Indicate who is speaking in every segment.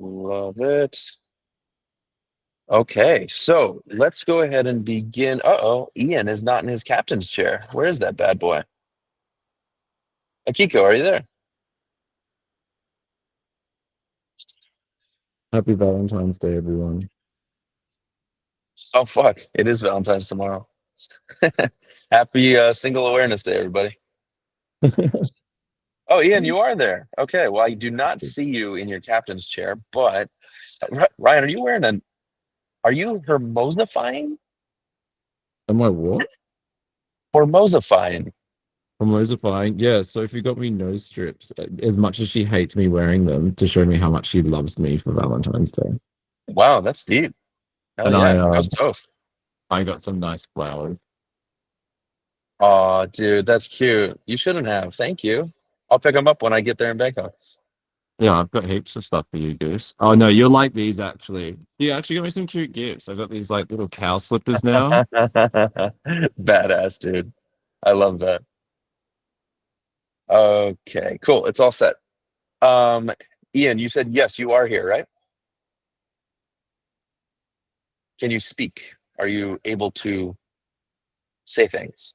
Speaker 1: Love it. Okay, so let's go ahead and begin. Uh-oh, Ian is not in his captain's chair. Where is that bad boy? Akiko, are you there?
Speaker 2: Happy Valentine's Day, everyone.
Speaker 1: Oh, fuck. It is Valentine's tomorrow. Happy Single Awareness Day, everybody. Oh, Ian, you are there. Okay, well, I do not see you in your captain's chair, but Ryan, are you hermosifying?
Speaker 2: Am I what?
Speaker 1: Hormosifying.
Speaker 2: Emojifying? Yeah, Sophie got me nose strips as much as she hates me wearing them to show me how much she loves me for Valentine's Day.
Speaker 1: Wow, that's deep. Hell
Speaker 2: And
Speaker 1: yeah.
Speaker 2: I
Speaker 1: How's Toph?
Speaker 2: I got some nice flowers.
Speaker 1: Oh, dude, that's cute. You shouldn't have. Thank you. I'll pick them up when I get there in Bangkok.
Speaker 2: Yeah, I've got heaps of stuff for you, Goose. Oh no, you'll like these actually. You actually got me some cute gifts. I've got these like little cow slippers now.
Speaker 1: Badass, dude. I love that. Okay, cool. It's all set. Um, Ian, you said yes, you are here, right? Can you speak? Are you able to say things?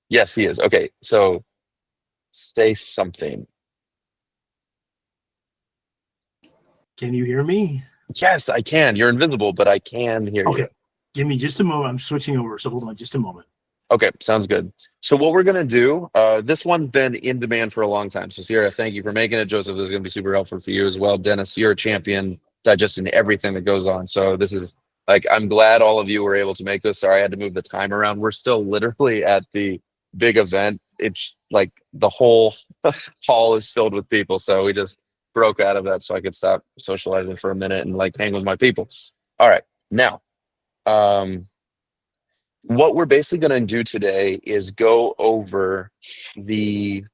Speaker 1: Yes, he is. Okay, so say something.
Speaker 3: Can you hear me?
Speaker 1: Yes, I can. You're invisible, but I can hear you.
Speaker 3: Okay. Give me just a moment. I'm switching over. So hold on just a moment.
Speaker 1: Okay, sounds good. So what we're gonna do, this one's been in demand for a long time. So Sierra, thank you for making it. Joseph, this is gonna be super helpful for you as well. Dennis, you're a champion digesting everything that goes on. So this is like, I'm glad all of you were able to make this. Sorry, I had to move the time around. We're still literally at the big event. It's like the whole hall is filled with people. So we just broke out of that so I could stop socializing for a minute and like hang with my people. All right, now. Um, what we're basically going to do today is go over the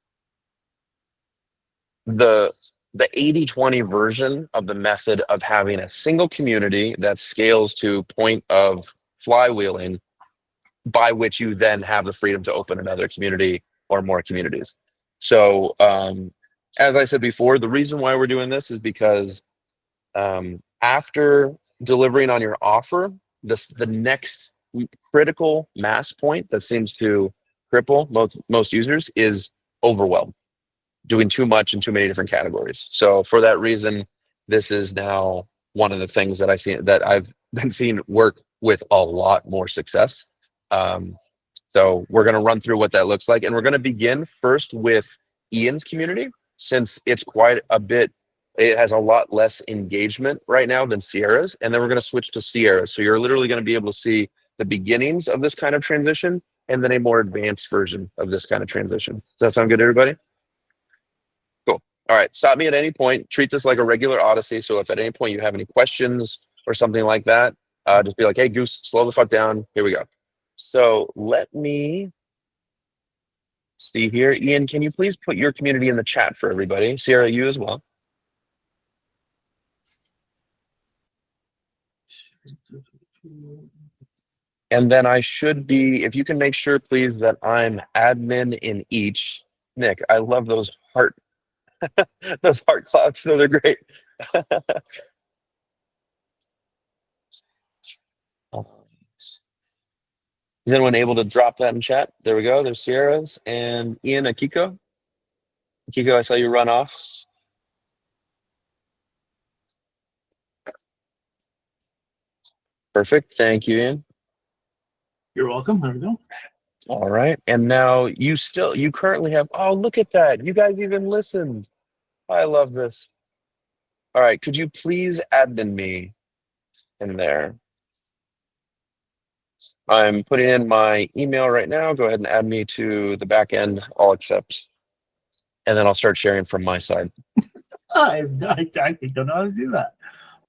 Speaker 1: the the 80/20 version of the method of having a single community that scales to point of flywheeling, by which you then have the freedom to open another community or more communities. So as I said before, the reason why we're doing this is because after delivering on your offer, the next critical mass point that seems to cripple most users is overwhelm, doing too much in too many different categories. So for that reason, this is now one of the things that I've been seeing work with a lot more success. Um, so we're going to run through what that looks like, and we're going to begin first with Ian's community, since it's quite a bit. It has a lot less engagement right now than Sierra's, and then we're going to switch to Sierra. So you're literally going to be able to see the beginnings of this kind of transition, and then a more advanced version of this kind of transition. Does that sound good, everybody? Cool. All right. Stop me at any point. Treat this like a regular Odyssey. So if at any point you have any questions or something like that, just be like, "Hey, Goose, slow the fuck down." Here we go. So let me see here. Ian, can you please put your community in the chat for everybody? Sierra, you as well. And then I should be, if you can make sure, please, that I'm admin in each. Nick, I love those heart, those heart clouds. No, they're great. Is anyone able to drop that in chat? There we go. There's Sierra's and Ian Akiko. Akiko, I saw you run off. Perfect. Thank you, Ian.
Speaker 3: You're welcome. There we go.
Speaker 1: All right. And now you currently have, oh, look at that. You guys even listened. I love this. All right. Could you please admin me in there? I'm putting in my email right now. Go ahead and add me to the back end. I'll accept. And then I'll start sharing from my side.
Speaker 3: I don't know how to do that.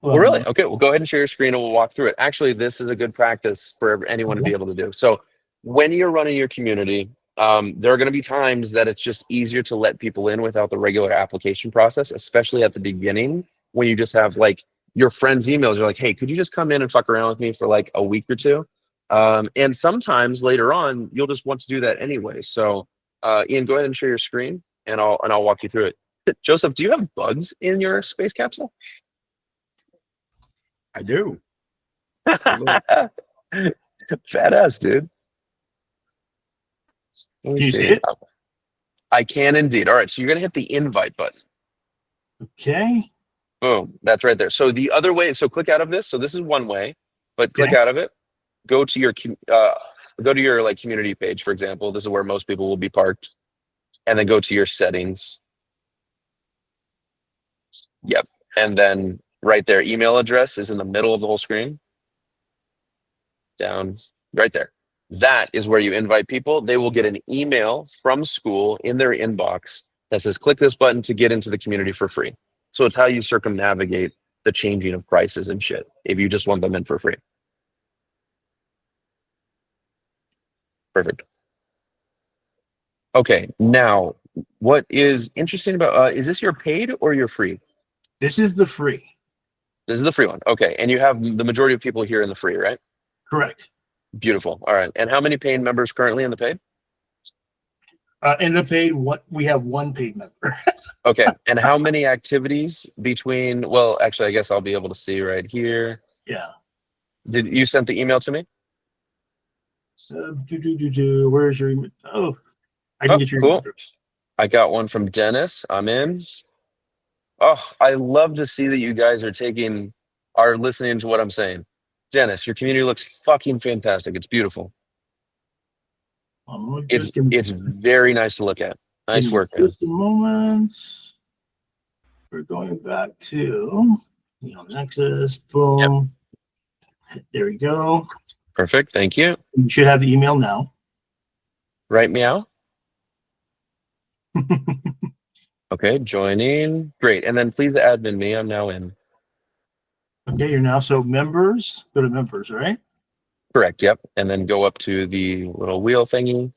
Speaker 1: Well, really? Okay. Well, go ahead and share your screen and we'll walk through it. Actually, this is a good practice for anyone to be able to do. So when you're running your community, there are going to be times that it's just easier to let people in without the regular application process, especially at the beginning when you just have like your friends' emails. You're like, "Hey, could you just come in and fuck around with me for like a week or two?" And sometimes later on, you'll just want to do that anyway. So Ian, go ahead and share your screen and I'll walk you through it. Joseph, do you have bugs in your space capsule?
Speaker 4: I do.
Speaker 1: Badass, dude. Let me
Speaker 3: Can you see
Speaker 1: see.
Speaker 3: it?
Speaker 1: I can indeed. All right, so you're gonna hit the invite button.
Speaker 3: Okay.
Speaker 1: Boom, that's right there. So the other way, so click out of this. So this is one way, but click
Speaker 3: Okay.
Speaker 1: out of it. Go to your like community page, for example. This is where most people will be parked, and then go to your settings. Yep, and then right there, email address is in the middle of the whole screen. Down right there. That is where you invite people. They will get an email from school in their inbox that says, click this button to get into the community for free. So it's how you circumnavigate the changing of prices and shit if you just want them in for free. Perfect. Okay, now what is interesting about is this your paid or your free?
Speaker 3: This is the free.
Speaker 1: This is the free one. Okay, and you have the majority of people here in the free, right?
Speaker 3: Correct.
Speaker 1: Beautiful. All right. And how many paying members currently in the paid?
Speaker 3: In the paid, what we have one paid member.
Speaker 1: Okay. And how many activities between, well, actually, I guess I'll be able to see right here.
Speaker 3: Yeah.
Speaker 1: Did you send the email to me?
Speaker 3: Where's your email? Oh, I didn't get your
Speaker 1: cool.
Speaker 3: email through.
Speaker 1: I got one from Dennis. I'm in. Oh, I love to see that you guys are listening to what I'm saying. Dennis, your community looks fucking fantastic. It's beautiful. It's very nice to look at. Nice work, man.
Speaker 3: Just a moment. We're going back to Nexus. Boom. Yep. There we go.
Speaker 1: Perfect. Thank you.
Speaker 3: You should have the email now.
Speaker 1: Right, meow. Okay, joining. Great. And then please admin me. I'm now in.
Speaker 3: Okay, you're now so members. Go to members, right?
Speaker 1: Correct. Yep. And then go up to the little wheel thingy.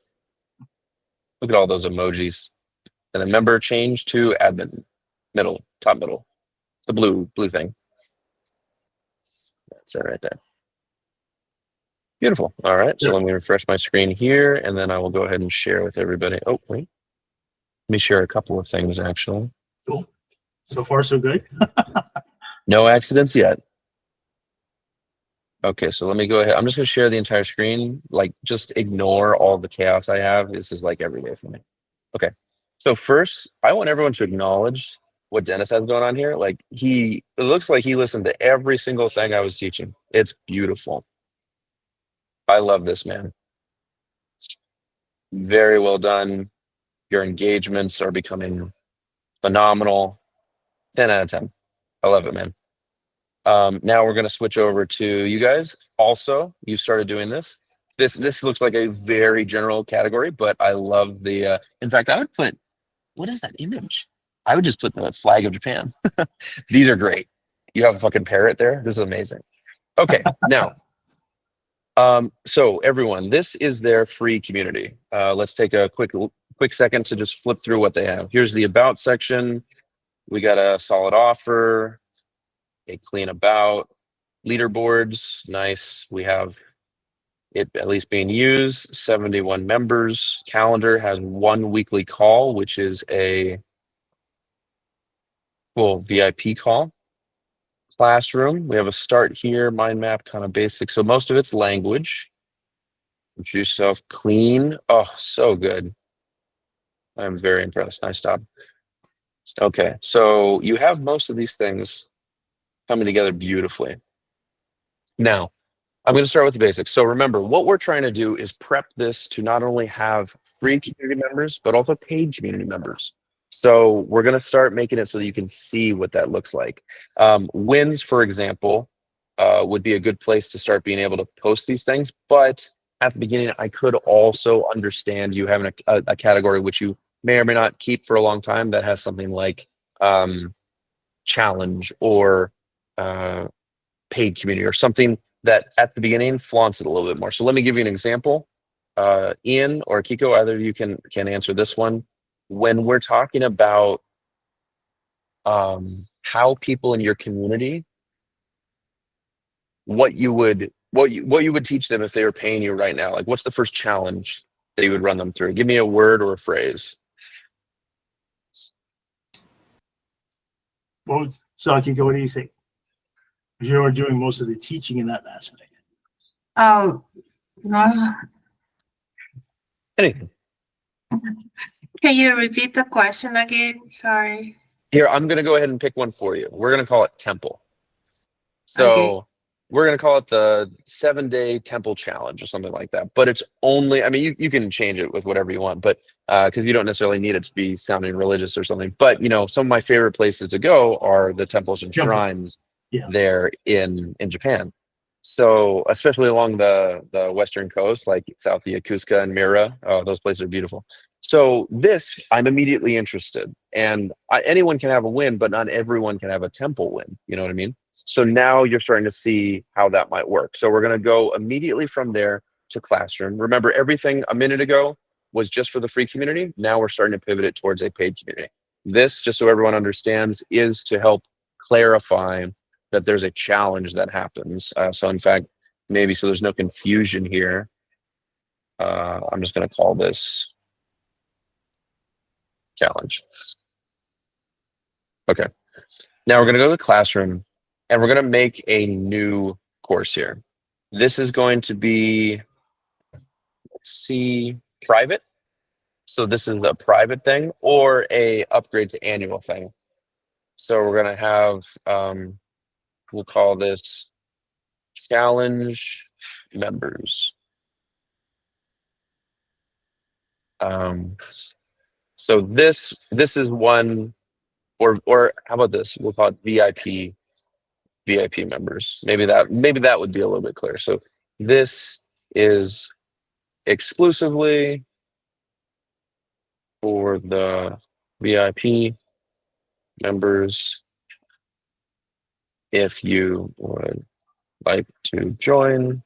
Speaker 1: Look at all those emojis. And then member change to admin. Middle, top middle. The blue thing. That's it right there. Beautiful. All right. So let me refresh my screen here, and then I will go ahead and share with everybody. Oh, wait. Let me share a couple of things, actually.
Speaker 3: Cool. So far, so good.
Speaker 1: No accidents yet. Okay, so let me go ahead. I'm just going to share the entire screen. Like, just ignore all the chaos I have. This is like every day for me. Okay. So first, I want everyone to acknowledge what Dennis has going on here. Like, it looks like he listened to every single thing I was teaching. It's beautiful. I love this, man. Very well done. Your engagements are becoming phenomenal. 10 out of 10. I love it, man. Now we're going to switch over to you guys. Also, you started doing this. This looks like a very general category, but I love the. In fact, I would put. What is that image? I would just put the flag of Japan. These are great. You have a fucking parrot there. This is amazing. Okay, now. So everyone, this is their free community. Let's take a quick second to just flip through what they have. Here's the about section. We got a solid offer, a clean about, leaderboards. Nice. We have it at least being used, 71 members. Calendar has one weekly call, which is a full VIP call. Classroom, we have a start here, mind map, kind of basic. So most of it's language. Introduce yourself, clean. Oh, so good. I'm very impressed. Nice job. Okay, so you have most of these things coming together beautifully. Now, I'm going to start with the basics. So remember, what we're trying to do is prep this to not only have free community members, but also paid community members. So we're going to start making it so that you can see what that looks like. Wins, for example, would be a good place to start being able to post these things. But at the beginning, I could also understand you having a category which you may or may not keep for a long time that has something like challenge or paid community or something that at the beginning flaunts it a little bit more. So let me give you an example. Ian or Kiko, either of you can answer this one. When we're talking about how people in your community, what you would teach them if they were paying you right now, like what's the first challenge that you would run them through? Give me a word or a phrase.
Speaker 3: Well, Sakiko, what do you think? You're doing most of the teaching in that aspect.
Speaker 4: No.
Speaker 1: Anything.
Speaker 4: Can you repeat the question again? Sorry.
Speaker 1: Here, I'm going to go ahead and pick one for you. We're going to call it Temple. So
Speaker 4: Okay.
Speaker 1: we're going to call it the 7-day Temple Challenge or something like that. But it's only, I mean, you can change it with whatever you want, but because you don't necessarily need it to be sounding religious or something. But, you know, some of my favorite places to go are the temples and
Speaker 3: Temples.
Speaker 1: shrines
Speaker 3: Yeah.
Speaker 1: there in Japan. So especially along the western coast, like south of Yokosuka and Mira, those places are beautiful. So this, I'm immediately interested, and anyone can have a win, but not everyone can have a temple win. You know what I mean? So now you're starting to see how that might work. So we're going to go immediately from there to classroom. Remember, everything a minute ago was just for the free community. Now we're starting to pivot it towards a paid community. This, just so everyone understands, is to help clarify that there's a challenge that happens. So in fact, maybe so there's no confusion here. I'm just going to call this challenge. Okay. Now we're going to go to the classroom and we're going to make a new course here. This is going to be, let's see, private. So this is a private thing or a upgrade to annual thing. So we're going to have, we'll call this challenge members. So this is one, or how about this? We'll call it VIP members. Maybe that would be a little bit clearer. So this is exclusively for the VIP members. If you would like to join,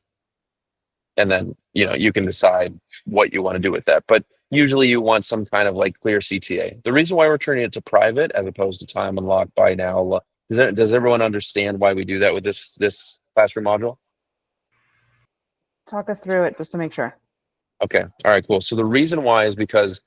Speaker 1: and then you can decide what you want to do with that. But usually you want some kind of like clear CTA. The reason why we're turning it to private as opposed to time unlock, buy now, does everyone understand why we do that with this classroom module?
Speaker 5: Talk us through it just to make sure.
Speaker 1: Okay. All right, cool. So the reason why is because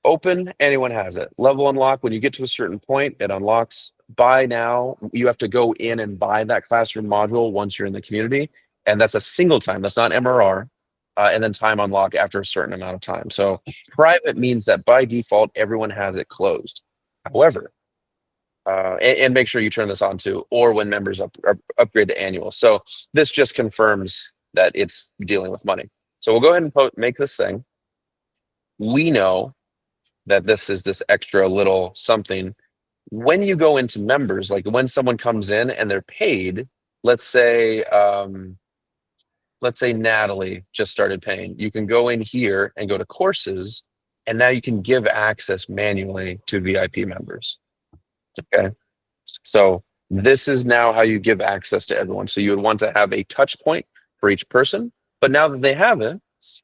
Speaker 1: open, anyone has it. Level unlock, when you get to a certain point, it unlocks. Buy now, you have to go in and buy that classroom module once you're in the community. And that's a single time. That's not MRR. And then time unlock after a certain amount of time. So private means that by default, everyone has it closed. However, and make sure you turn this on too, or when members upgrade to annual. So this just confirms that it's dealing with money. So we'll go ahead and make this thing. We know that this is this extra little something. When you go into members, like when someone comes in and they're paid, let's say Natalie just started paying, you can go in here and go to courses, and now you can give access manually to VIP members. Okay. So this is now how you give access to everyone. So you would want to have a touch point for each person, but now that they have it,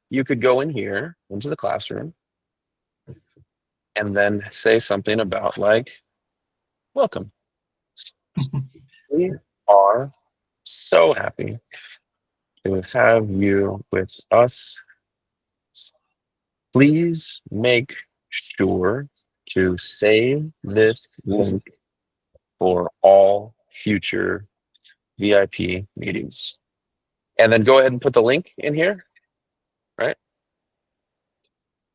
Speaker 1: you could go in here into the classroom and then say something about like, welcome. We are so happy to have you with us. Please make sure to save this link for all future VIP meetings. And then go ahead and put the link in here, right?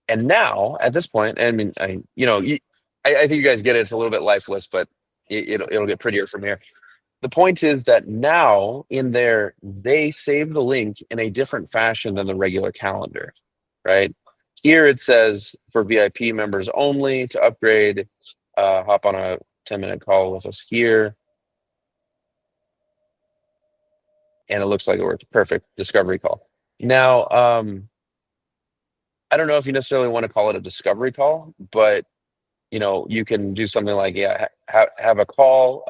Speaker 1: And now at this point, I mean, I think you guys get it. It's a little bit lifeless, but it'll get prettier from here. The point is that now in there, they save the link in a different fashion than the regular calendar, right? Here it says for VIP members only to upgrade, hop on a 10-minute call with us here. And it looks like it works. Perfect. Discovery call. Now, I don't know if you necessarily want to call it a discovery call, but you can do something like, have a call,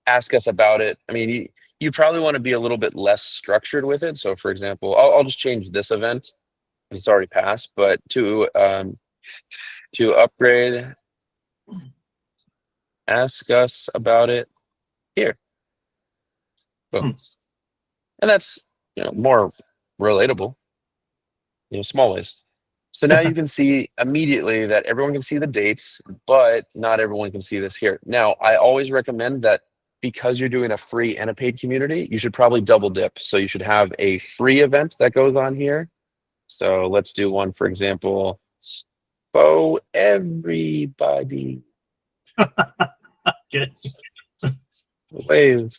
Speaker 1: ask us about it. I mean, you probably want to be a little bit less structured with it. So for example, I'll just change this event. It's already passed, but to upgrade, ask us about it here. Boom. And that's more relatable. Small ways. So now you can see immediately that everyone can see the dates, but not everyone can see this here. Now, I always recommend that because you're doing a free and a paid community, you should probably double dip. So you should have a free event that goes on here. So let's do one, for example, for everybody.
Speaker 3: Good.
Speaker 1: Wave.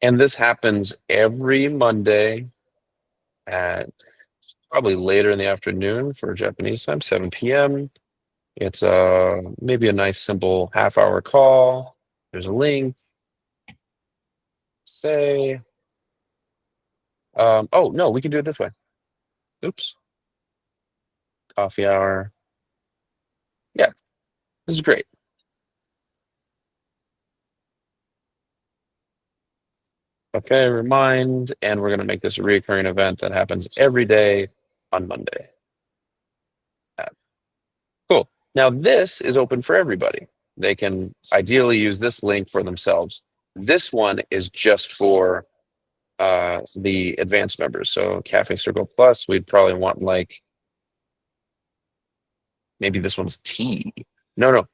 Speaker 1: And this happens every Monday at probably later in the afternoon for Japanese time, 7 p.m. It's maybe a nice simple half-hour call. There's a link. Say, oh no, we can do it this way. Oops. Coffee hour. Yeah, this is great. Okay, remind, and we're going to make this a recurring event that happens every day on Monday. Cool. Now this is open for everybody. They can ideally use this link for themselves. This one is just for the advanced members. So Cafe Circle Plus, we'd probably want like, maybe this one's tea. No.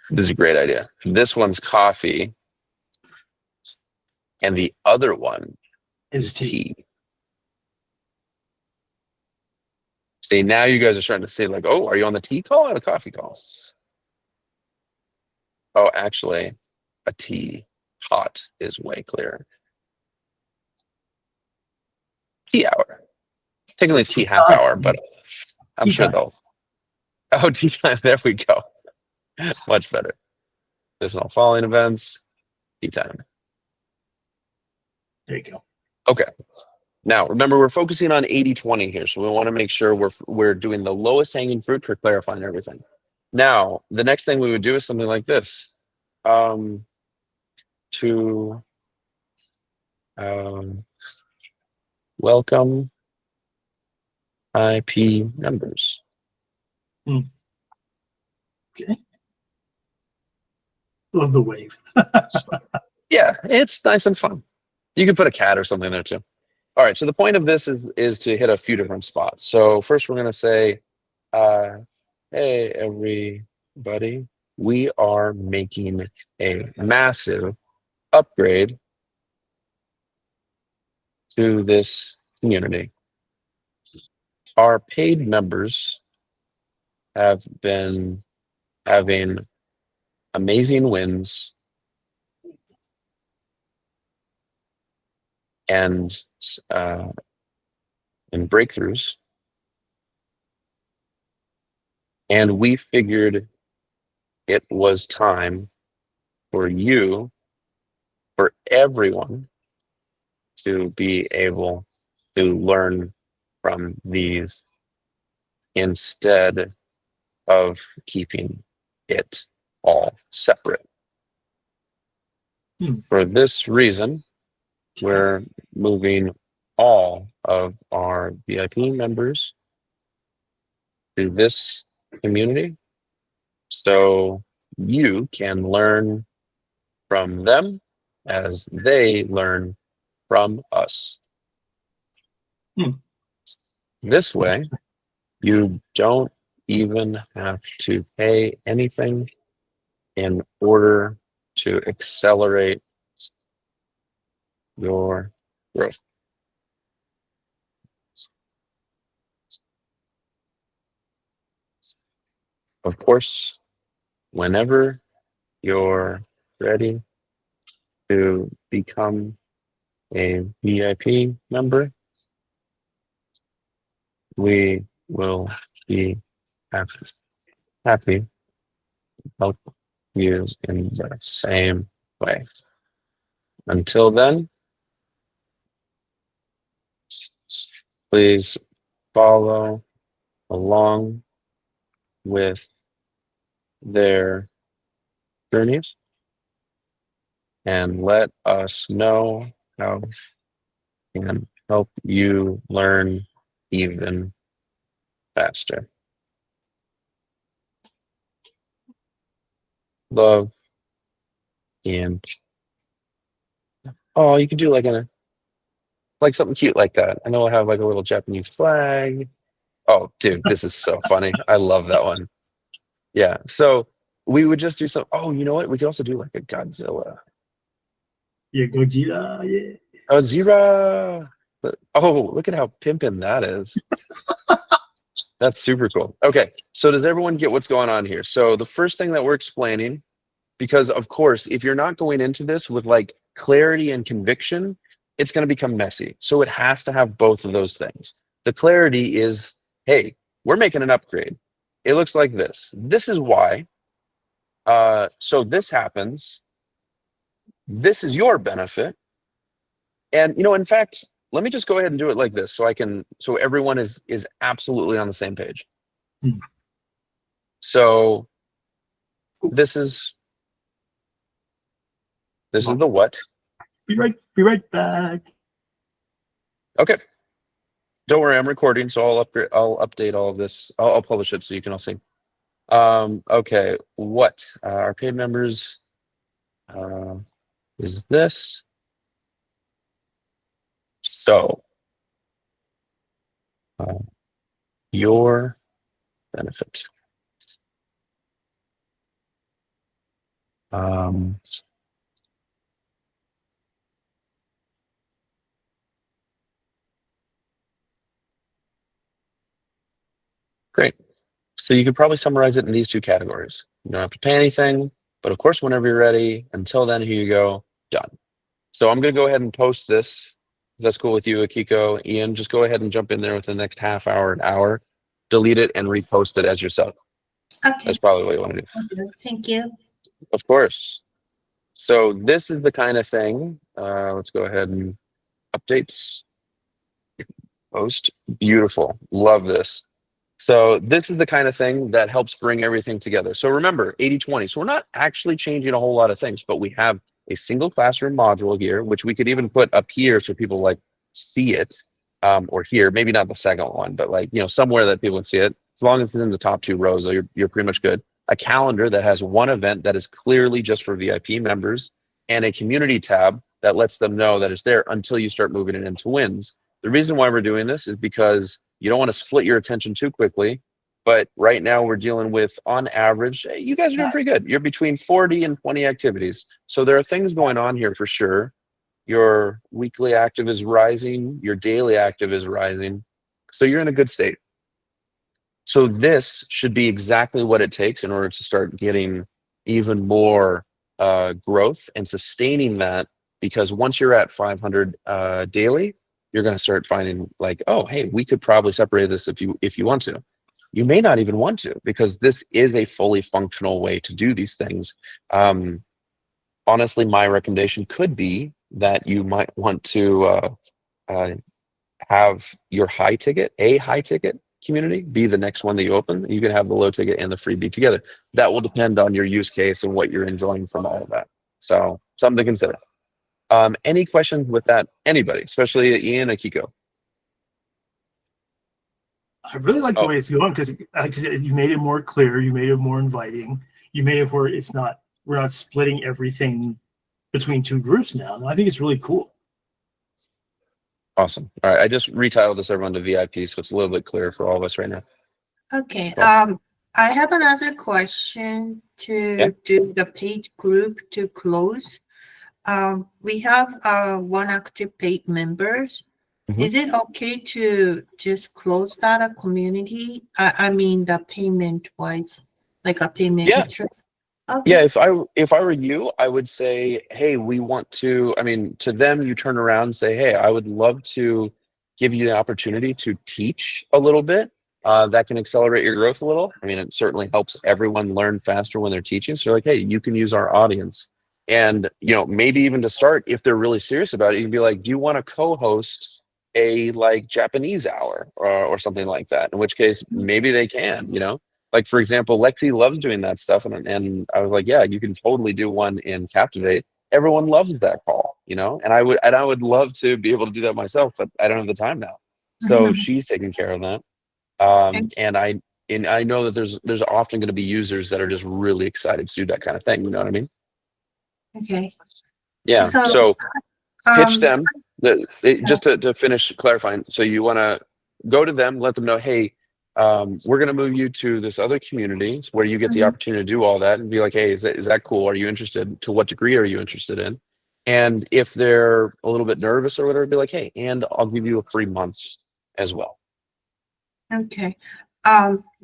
Speaker 1: This is a great idea. This one's coffee. And the other one
Speaker 3: Is
Speaker 1: is
Speaker 3: tea.
Speaker 1: tea. See, now you guys are starting to say like, oh, are you on the tea call or the coffee call? Oh, actually, a tea hot is way clearer. Tea hour. Technically, it's tea half hour, but I'm
Speaker 3: Tea
Speaker 1: sure
Speaker 3: time.
Speaker 1: they'll. Oh, tea time. There we go. Much better. There's no following events. Tea time.
Speaker 3: There you go.
Speaker 1: Okay. Now, remember, we're focusing on 80-20 here, so we want to make sure we're doing the lowest hanging fruit for clarifying everything. Now, the next thing we would do is something like this. To welcome IP members.
Speaker 3: Okay. Love the wave.
Speaker 1: Yeah, it's nice and fun. You could put a cat or something there too. All right, so the point of this is to hit a few different spots. So first we're going to say, hey, everybody, we are making a massive upgrade to this community. Our paid members have been having amazing wins and breakthroughs, and we figured it was time for everyone to be able to learn from these instead of keeping it all separate. For this reason, we're moving all of our VIP members to this community so you can learn from them as they learn from us. This way, you don't even have to pay anything in order to accelerate your growth. Of course, whenever you're ready to become a VIP member, we will be happy to help you in the same way. Until then, please follow along with their journeys and let us know how we can help you learn even faster. Love, Ian. Oh, you could do like something cute like that. I know I have like a little Japanese flag. Oh, dude, this is so funny. I love that one. Yeah. So we would just do some. Oh, you know what? We could also do like a Godzilla.
Speaker 3: Yeah, Gojira. Yeah.
Speaker 1: Godzilla. Oh, look at how pimpin' that is. That's super cool. Okay. So does everyone get what's going on here? So the first thing that we're explaining, because of course, if you're not going into this with like clarity and conviction, it's going to become messy. So it has to have both of those things. The clarity is, hey, we're making an upgrade. It looks like this. This is why. So this happens. This is your benefit. And in fact, let me just go ahead and do it like this so everyone is absolutely on the same page.
Speaker 3: Hmm.
Speaker 1: So this is the what?
Speaker 3: Be right back.
Speaker 1: Okay. Don't worry, I'm recording, so I'll update all of this. I'll publish it so you can all see. Okay, what? Our paid members is this. So your benefit. Great. So you could probably summarize it in these two categories. You don't have to pay anything, but of course, whenever you're ready, until then, here you go, done. So I'm going to go ahead and post this. If that's cool with you, Akiko, Ian, just go ahead and jump in there within the next half hour, an hour, delete it and repost it as yourself.
Speaker 4: Okay,
Speaker 1: That's probably what you want to do.
Speaker 4: thank you.
Speaker 1: Of course. So this is the kind of thing. Let's go ahead and updates. Post. Beautiful. Love this. So this is the kind of thing that helps bring everything together. So remember, 80-20. So we're not actually changing a whole lot of things, but we have a single classroom module here, which we could even put up here so people like see it, or here, maybe not the second one, but like, somewhere that people can see it. As long as it's in the top two rows, you're pretty much good. A calendar that has one event that is clearly just for VIP members, and a community tab that lets them know that it's there until you start moving it into wins. The reason why we're doing this is because you don't want to split your attention too quickly. But right now we're dealing with, on average, you guys are doing pretty good. You're between 40 and 20 activities. So there are things going on here for sure. Your weekly active is rising. Your daily active is rising. So you're in a good state. So this should be exactly what it takes in order to start getting even more growth and sustaining that. Because once you're at 500 daily, you're going to start finding like, oh, hey, we could probably separate this if you want to. You may not even want to, because this is a fully functional way to do these things. Honestly, my recommendation could be that you might want to have your high ticket community be the next one that you open. You can have the low ticket and the freebie together. That will depend on your use case and what you're enjoying from all of that. So something to consider. Any questions with that? Anybody, especially Ian or Kiko?
Speaker 3: I really like the way it's going because you made it more clear. You made it more inviting. You made it where we're not splitting everything between two groups now. And I think it's really cool.
Speaker 1: Awesome. All right. I just retitled this everyone to VIP, so it's a little bit clearer for all of us right now.
Speaker 4: Okay. I have another question to do the paid group to close. We have one active paid members.
Speaker 1: Mhm.
Speaker 4: Is it okay to just close that a community? I mean the payment wise, like a payment
Speaker 1: Yeah.
Speaker 4: history. Okay.
Speaker 1: Yeah, if I were you, I would say, hey, we want to, to them, you turn around and say, hey, I would love to give you the opportunity to teach a little bit. That can accelerate your growth a little. It certainly helps everyone learn faster when they're teaching. So you're like, hey, you can use our audience. And, maybe even to start, if they're really serious about it, you can be like, do you want to co-host a Japanese hour or something like that? In which case, maybe they can, Like, for example, Lexi loves doing that stuff. And I was like, yeah, you can totally do one in Captivate. Everyone loves that call, And I would love to be able to do that myself, but I don't have the time now. So
Speaker 4: Mhm.
Speaker 1: she's taking care of that. And I know that there's often going to be users that are just really excited to do that kind of thing. You know what I mean?
Speaker 4: Okay.
Speaker 1: Yeah. So pitch
Speaker 4: Um,
Speaker 1: them. Just to finish clarifying. So you want to go to them, let them know, hey, we're going to move you to this other community where you get the
Speaker 4: Mhm.
Speaker 1: opportunity to do all that and be like, hey, is that cool? Are you interested? To what degree are you interested in? And if they're a little bit nervous or whatever, be like, hey, and I'll give you a free month as well.
Speaker 4: Okay.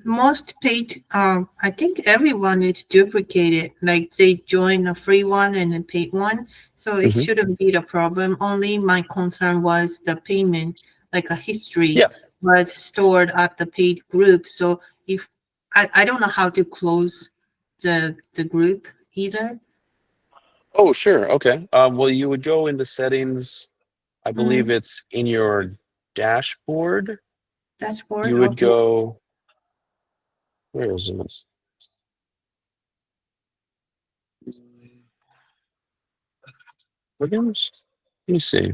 Speaker 4: Most paid, I think everyone is duplicated. Like they join a free one and a paid one, so it
Speaker 1: Mhm.
Speaker 4: shouldn't be the problem. Only my concern was the payment, like a history,
Speaker 1: Yeah.
Speaker 4: was stored at the paid group. So if I don't know how to close the group either.
Speaker 1: Oh, sure. Okay. Well, you would go into settings. I believe it's in your dashboard.
Speaker 4: Dashboard.
Speaker 1: You would
Speaker 4: Okay.
Speaker 1: go. Where is it? Williams? Let me see.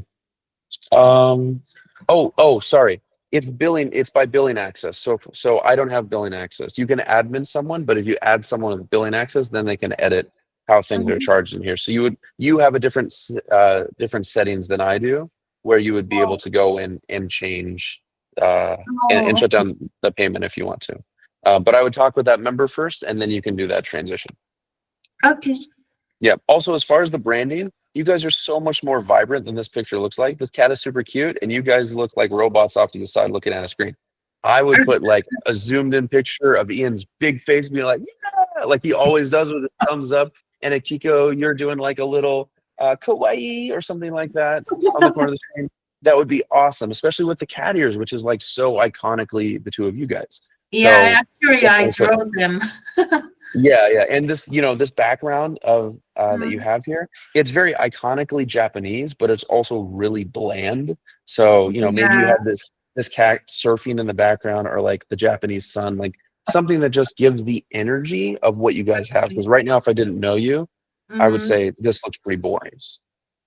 Speaker 1: Sorry. It's billing. It's by billing access. So I don't have billing access. You can admin someone, but if you add someone with billing access, then they can edit how things are
Speaker 4: Mhm.
Speaker 1: charged in here. So you have a different settings than I do, where you would be able to go in and change and
Speaker 4: Oh,
Speaker 1: shut down the payment if you want to. But I would talk with that member first, and then you can do that transition.
Speaker 4: okay.
Speaker 1: Yeah. Also, as far as the branding, you guys are so much more vibrant than this picture looks like. This cat is super cute, and you guys look like robots off to the side looking at a screen. I would put like a zoomed in picture of Ian's big face being like, yeah, like he always does with his thumbs up. And Akiko, you're doing like a little kawaii or something like that on the corner of the screen. That would be awesome, especially with the cat ears, which is like so iconically the two of you guys.
Speaker 4: Yeah, actually, I
Speaker 1: Definitely put-
Speaker 4: drew them.
Speaker 1: yeah, and this background of that you
Speaker 4: Mhm.
Speaker 1: have here, it's very iconically Japanese, but it's also really bland. So maybe you
Speaker 4: Yeah.
Speaker 1: have this cat surfing in the background, or like the Japanese sun, like something that just gives the energy of what you guys have. Because right now, if I didn't know you, I would
Speaker 4: Mhm.
Speaker 1: say this looks pretty boring.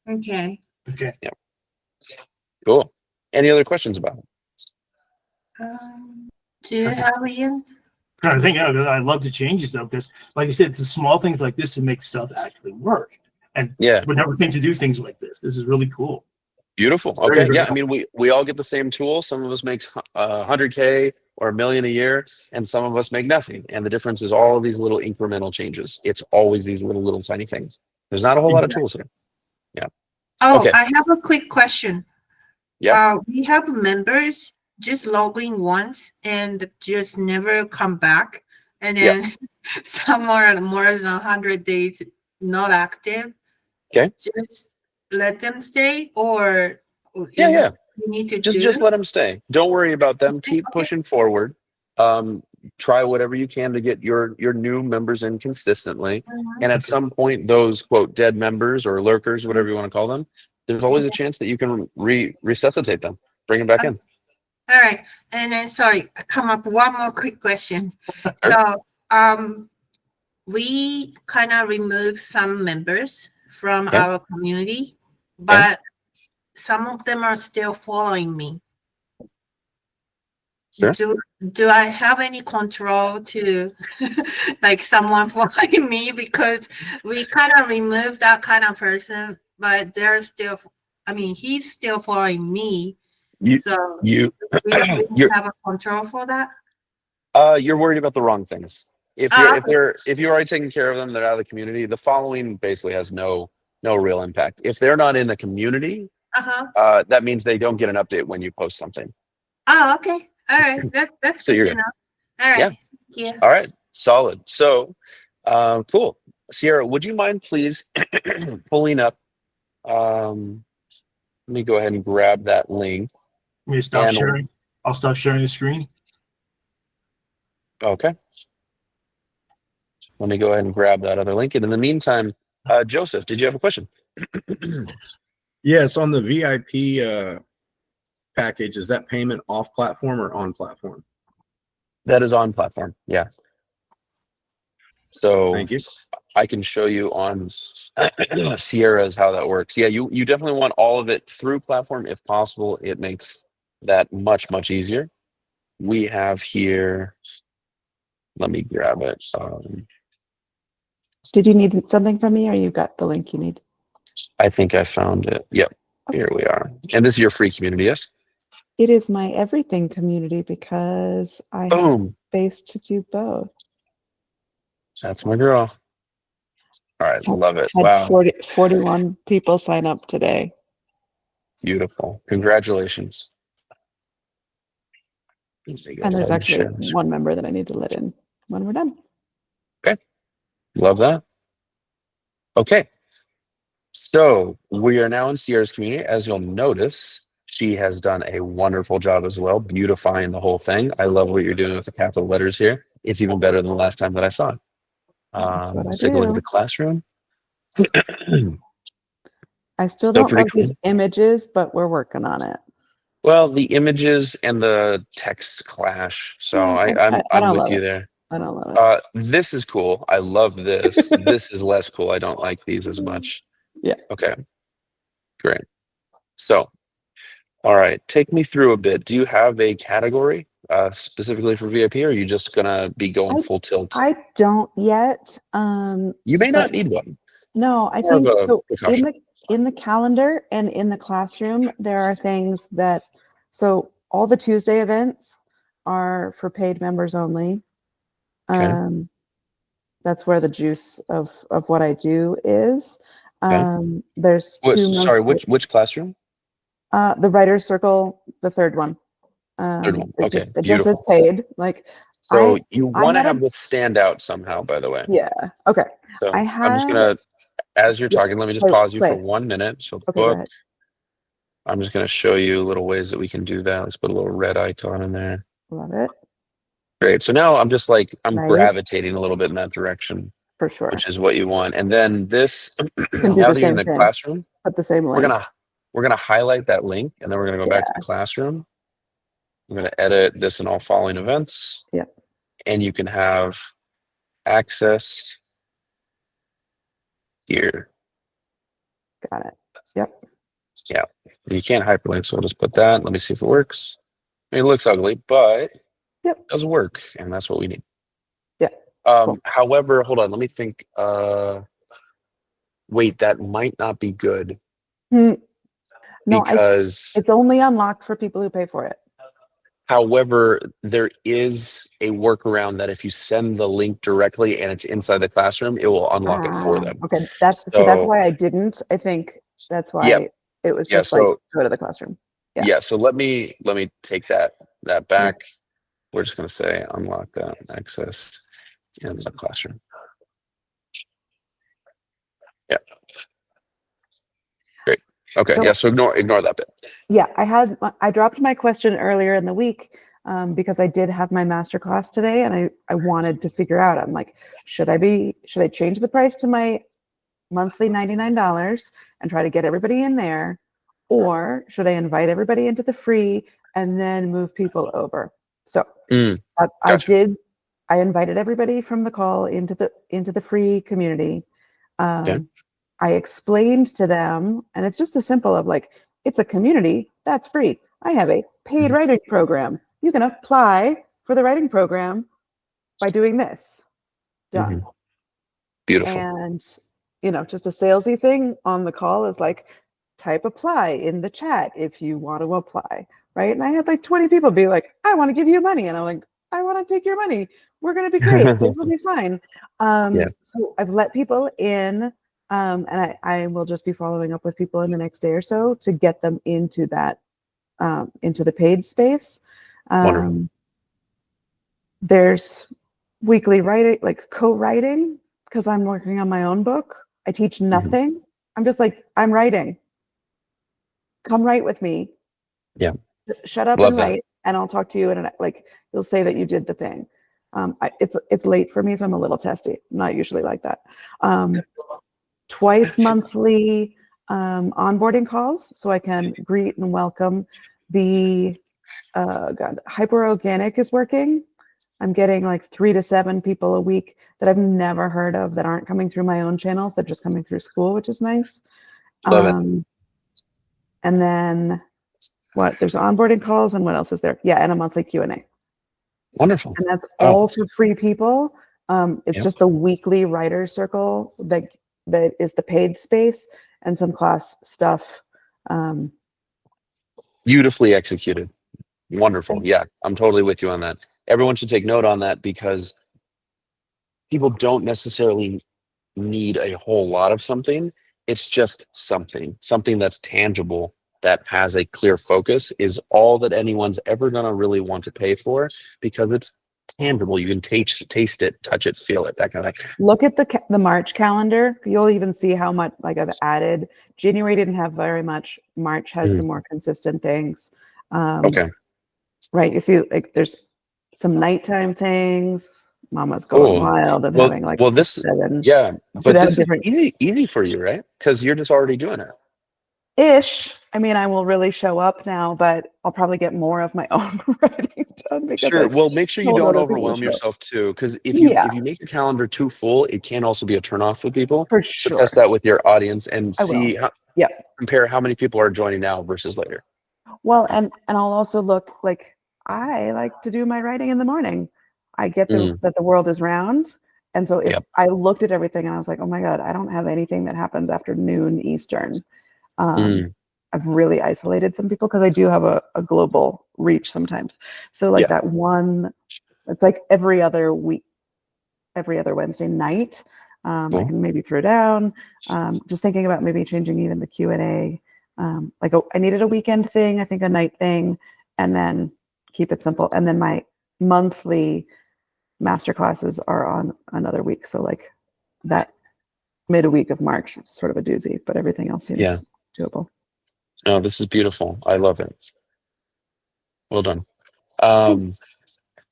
Speaker 4: Okay.
Speaker 3: Okay.
Speaker 1: Cool. Any other questions about it?
Speaker 4: Do you have Ian?
Speaker 3: I think I love the changes though, because like I said, it's the small things like this that make stuff actually work. And
Speaker 1: Yeah.
Speaker 3: would never think to do things like this. This is really cool.
Speaker 1: Beautiful.
Speaker 3: Very,
Speaker 1: Okay.
Speaker 3: very
Speaker 1: Yeah. I mean, we all get the same tool. Some of us make 100K or $1 million a year, and some of us make nothing. And the difference is all of these little incremental changes. It's always these little tiny things. There's not a whole lot of tools here.
Speaker 4: Oh,
Speaker 1: Okay.
Speaker 4: I have a quick question.
Speaker 1: Yeah.
Speaker 4: We have members just logging once and just never come back, and then some are more than 100 days not active.
Speaker 1: Okay.
Speaker 4: Just let them stay, or
Speaker 1: Yeah. Yeah.
Speaker 4: we need to
Speaker 1: Just
Speaker 4: do.
Speaker 1: let them stay. Don't worry about them. Keep
Speaker 4: Okay.
Speaker 1: pushing forward. Try whatever you can to get your new members in consistently.
Speaker 4: Mhm.
Speaker 1: And at some point, those quote dead members or lurkers, whatever you want to call them, there's always a chance that you can resuscitate them, bring them back in.
Speaker 4: All right, and then sorry, I come up one more quick question. So, we kind of remove some members from
Speaker 1: Okay.
Speaker 4: our community, but some of them are still following me.
Speaker 1: Sure.
Speaker 4: Do I have any control to like someone following me, because we kind of remove that kind of person, but they're still, I mean, he's still following me.
Speaker 1: You
Speaker 4: So
Speaker 1: you
Speaker 4: we don't
Speaker 1: you're
Speaker 4: have a control for that.
Speaker 1: you're worried about the wrong things. If you're already taking care of them, they're out of the community. The following basically has no real impact. If they're not in the community,
Speaker 4: Uh-huh.
Speaker 1: that means they don't get an update when you post something.
Speaker 4: Oh, okay. All right. That's
Speaker 1: So
Speaker 4: good
Speaker 1: you're
Speaker 4: to know. All right.
Speaker 1: Yeah.
Speaker 4: Thank you.
Speaker 1: All right, solid. So, cool. Sierra, would you mind please pulling up? Let me go ahead and grab that link.
Speaker 3: Let me stop
Speaker 1: And-
Speaker 3: sharing. I'll stop sharing the screen.
Speaker 1: Okay. Let me go ahead and grab that other link. And in the meantime, Joseph, did you have a question?
Speaker 5: Yes, on the VIP package, is that payment off platform or on platform?
Speaker 1: That is on platform. Yeah. So
Speaker 5: Thank you.
Speaker 1: I can show you on Sierra's how that works. Yeah, you definitely want all of it through platform if possible. It makes that much easier. We have here. Let me grab it.
Speaker 6: Did you need something from me, or you got the link you need?
Speaker 1: I think I found it. Yep. Here we are. And this is your free community, yes?
Speaker 6: It is my everything community because I have
Speaker 1: Boom.
Speaker 6: space to do both.
Speaker 1: That's my girl. All right, love it.
Speaker 6: Had
Speaker 1: Wow,
Speaker 6: 41 people sign up today.
Speaker 1: beautiful. Congratulations.
Speaker 6: And there's actually one member that I need to let in when we're done.
Speaker 1: Love that. Okay. So we are now in Sierra's community. As you'll notice, she has done a wonderful job as well, beautifying the whole thing. I love what you're doing with the capital letters here. It's even better than the last time that I saw it.
Speaker 6: That's what I
Speaker 1: Let's take a look at
Speaker 6: do.
Speaker 1: the classroom.
Speaker 6: I still
Speaker 1: Still
Speaker 6: don't
Speaker 1: pretty
Speaker 6: love these
Speaker 1: cool.
Speaker 6: images, but we're working on it.
Speaker 1: Well, the images and the text clash. So
Speaker 6: I
Speaker 1: I'm
Speaker 6: don't
Speaker 1: with
Speaker 6: love
Speaker 1: you
Speaker 6: it.
Speaker 1: there.
Speaker 6: I don't love it.
Speaker 1: This is cool. I love this. This is less cool. I don't like these as much.
Speaker 6: Yeah.
Speaker 1: Okay. Great. So, all right. Take me through a bit. Do you have a category specifically for VIP, or are you just gonna be going full tilt?
Speaker 6: I don't yet.
Speaker 1: You may
Speaker 6: but
Speaker 1: not need one.
Speaker 6: no, I
Speaker 1: More of
Speaker 6: think
Speaker 1: a
Speaker 6: so.
Speaker 1: precaution.
Speaker 6: In the calendar and in the classroom, there are things that, so all the Tuesday events are for paid members only.
Speaker 1: Okay.
Speaker 6: That's where the juice of what I do is.
Speaker 1: Okay.
Speaker 6: There's two
Speaker 1: Sorry,
Speaker 6: monthly-
Speaker 1: which classroom?
Speaker 6: the writer's circle, the third one.
Speaker 1: Third one.
Speaker 6: It
Speaker 1: Okay,
Speaker 6: just says
Speaker 1: beautiful.
Speaker 6: paid. Like,
Speaker 1: So you
Speaker 6: I
Speaker 1: want to
Speaker 6: had a-
Speaker 1: have this stand out somehow, by the way.
Speaker 6: yeah. Okay.
Speaker 1: So
Speaker 6: I
Speaker 1: I'm just
Speaker 6: had-
Speaker 1: gonna, as you're
Speaker 6: Yeah,
Speaker 1: talking, let me just
Speaker 6: play-
Speaker 1: pause you for
Speaker 6: play.
Speaker 1: 1 minute. So
Speaker 6: Okay, go
Speaker 1: book.
Speaker 6: ahead.
Speaker 1: I'm just gonna show you little ways that we can do that. Let's put a little red icon in there.
Speaker 6: Love it.
Speaker 1: Great. So now I'm just like I'm
Speaker 6: Right.
Speaker 1: gravitating a little bit in that direction,
Speaker 6: For sure.
Speaker 1: which is what you want. And then this,
Speaker 6: Can do
Speaker 1: now
Speaker 6: the
Speaker 1: that you're in
Speaker 6: same
Speaker 1: the
Speaker 6: thing.
Speaker 1: classroom,
Speaker 6: Put the same link.
Speaker 1: we're gonna highlight that link, and then we're gonna go back to the classroom. I'm gonna edit this in all following events.
Speaker 6: Yeah.
Speaker 1: And you can have access here.
Speaker 6: Got it. Yep.
Speaker 1: Yeah. You can't hyperlink, so I'll just put that. Let me see if it works. I mean, it looks ugly, but
Speaker 6: Yep.
Speaker 1: it does work, and that's what we need.
Speaker 6: Yeah. Cool.
Speaker 1: However, hold on, let me think. Wait, that might not be good
Speaker 6: No,
Speaker 1: because
Speaker 6: it's only unlocked for people who pay for it.
Speaker 1: however, there is a workaround that if you send the link directly and it's inside the classroom, it will unlock it for them.
Speaker 6: Okay, that's
Speaker 1: So-
Speaker 6: why I didn't. I think that's why
Speaker 1: Yep.
Speaker 6: it was
Speaker 1: Yeah,
Speaker 6: just
Speaker 1: so-
Speaker 6: like go to the classroom. Yeah.
Speaker 1: Yeah, so let me take that back. We're just gonna say unlock that access in the classroom. Yeah. Great. Okay.
Speaker 6: So-
Speaker 1: Yeah. So ignore that bit.
Speaker 6: Yeah, I dropped my question earlier in the week because I did have my masterclass today, and I wanted to figure out. I'm like, should I change the price to my monthly $99 and try to get everybody in there, or should I invite everybody into the free and then move people over? So
Speaker 1: Gotcha.
Speaker 6: I invited everybody from the call into the free community.
Speaker 1: Okay.
Speaker 6: I explained to them, and it's just as simple of like, it's a community that's free. I have a paid writing program. You can apply for the writing program by doing this. Done.
Speaker 1: Beautiful.
Speaker 6: And, just a salesy thing on the call is like, type apply in the chat if you want to apply, right? And I had like 20 people be like, I want to give you money. And I'm like, I want to take your money. We're going to be great. This will be fine. So I've let people in, and I will just be following up with people in the next day or so to get them into that, into the paid space.
Speaker 1: Wonderful.
Speaker 6: There's weekly writing, like co-writing, because I'm working on my own book. I teach nothing. I'm just like, I'm writing. Come write with me.
Speaker 1: Yeah.
Speaker 6: Shut up
Speaker 1: Love
Speaker 6: and
Speaker 1: that.
Speaker 6: write, and I'll talk to you. And like, you'll say that you did the thing. It's late for me, so I'm a little testy. I'm not usually like that. Twice monthly onboarding calls, so I can greet and welcome the Hyperorganic is working. I'm getting like 3 to 7 people a week that I've never heard of that aren't coming through my own channels. They're just coming through school, which is nice.
Speaker 1: Love it.
Speaker 6: And then there's onboarding calls, and what else is there? Yeah, and a monthly Q&A.
Speaker 1: Wonderful.
Speaker 6: And that's all for free people. It's
Speaker 1: Yep.
Speaker 6: just a weekly writer circle that is the paid space, and some class stuff.
Speaker 1: Beautifully executed. Wonderful. Yeah, I'm totally with you on that. Everyone should take note on that because people don't necessarily need a whole lot of something. It's just something that's tangible, that has a clear focus, is all that anyone's ever going to really want to pay for because it's tangible. You can taste it, touch it, feel it, that kind of thing.
Speaker 6: Look at the March calendar. You'll even see how much like I've added. January didn't have very much. March has some more consistent things.
Speaker 1: Okay.
Speaker 6: Right. You see, like there's some nighttime things. Mama's going
Speaker 1: Cool.
Speaker 6: wild and
Speaker 1: Well,
Speaker 6: having like
Speaker 1: well, this,
Speaker 6: 7
Speaker 1: yeah,
Speaker 6: Should
Speaker 1: but
Speaker 6: have
Speaker 1: this is
Speaker 6: different-
Speaker 1: easy for you, right? Because you're just already doing it.
Speaker 6: ish. I mean, I will really show up now, but I'll probably get more of my own writing done because
Speaker 1: Sure.
Speaker 6: I
Speaker 1: Well, make sure you
Speaker 6: told
Speaker 1: don't
Speaker 6: other people to
Speaker 1: overwhelm
Speaker 6: show up.
Speaker 1: yourself too, because
Speaker 6: Yeah.
Speaker 1: if you make your calendar too full, it can also be a turnoff for people.
Speaker 6: For
Speaker 1: So
Speaker 6: sure.
Speaker 1: test that with your audience and
Speaker 6: I will.
Speaker 1: see how,
Speaker 6: Yep.
Speaker 1: compare how many people are joining now versus later.
Speaker 6: Well, and I'll also look like I like to do my writing in the morning. I get that the world is round. And so if
Speaker 1: Yep.
Speaker 6: I looked at everything and I was like, oh my God, I don't have anything that happens after noon Eastern. I've really isolated some people because I do have a global reach sometimes. So like that one, it's like every other week, every other Wednesday night. I
Speaker 1: Cool.
Speaker 6: can maybe throw down. Just thinking about maybe changing even the Q&A. I needed a weekend thing, I think a night thing, and then keep it simple. And then my monthly master classes are on another week. So like that midweek of March is sort of a doozy, but everything else seems doable.
Speaker 1: No, this is beautiful. I love it. Well done.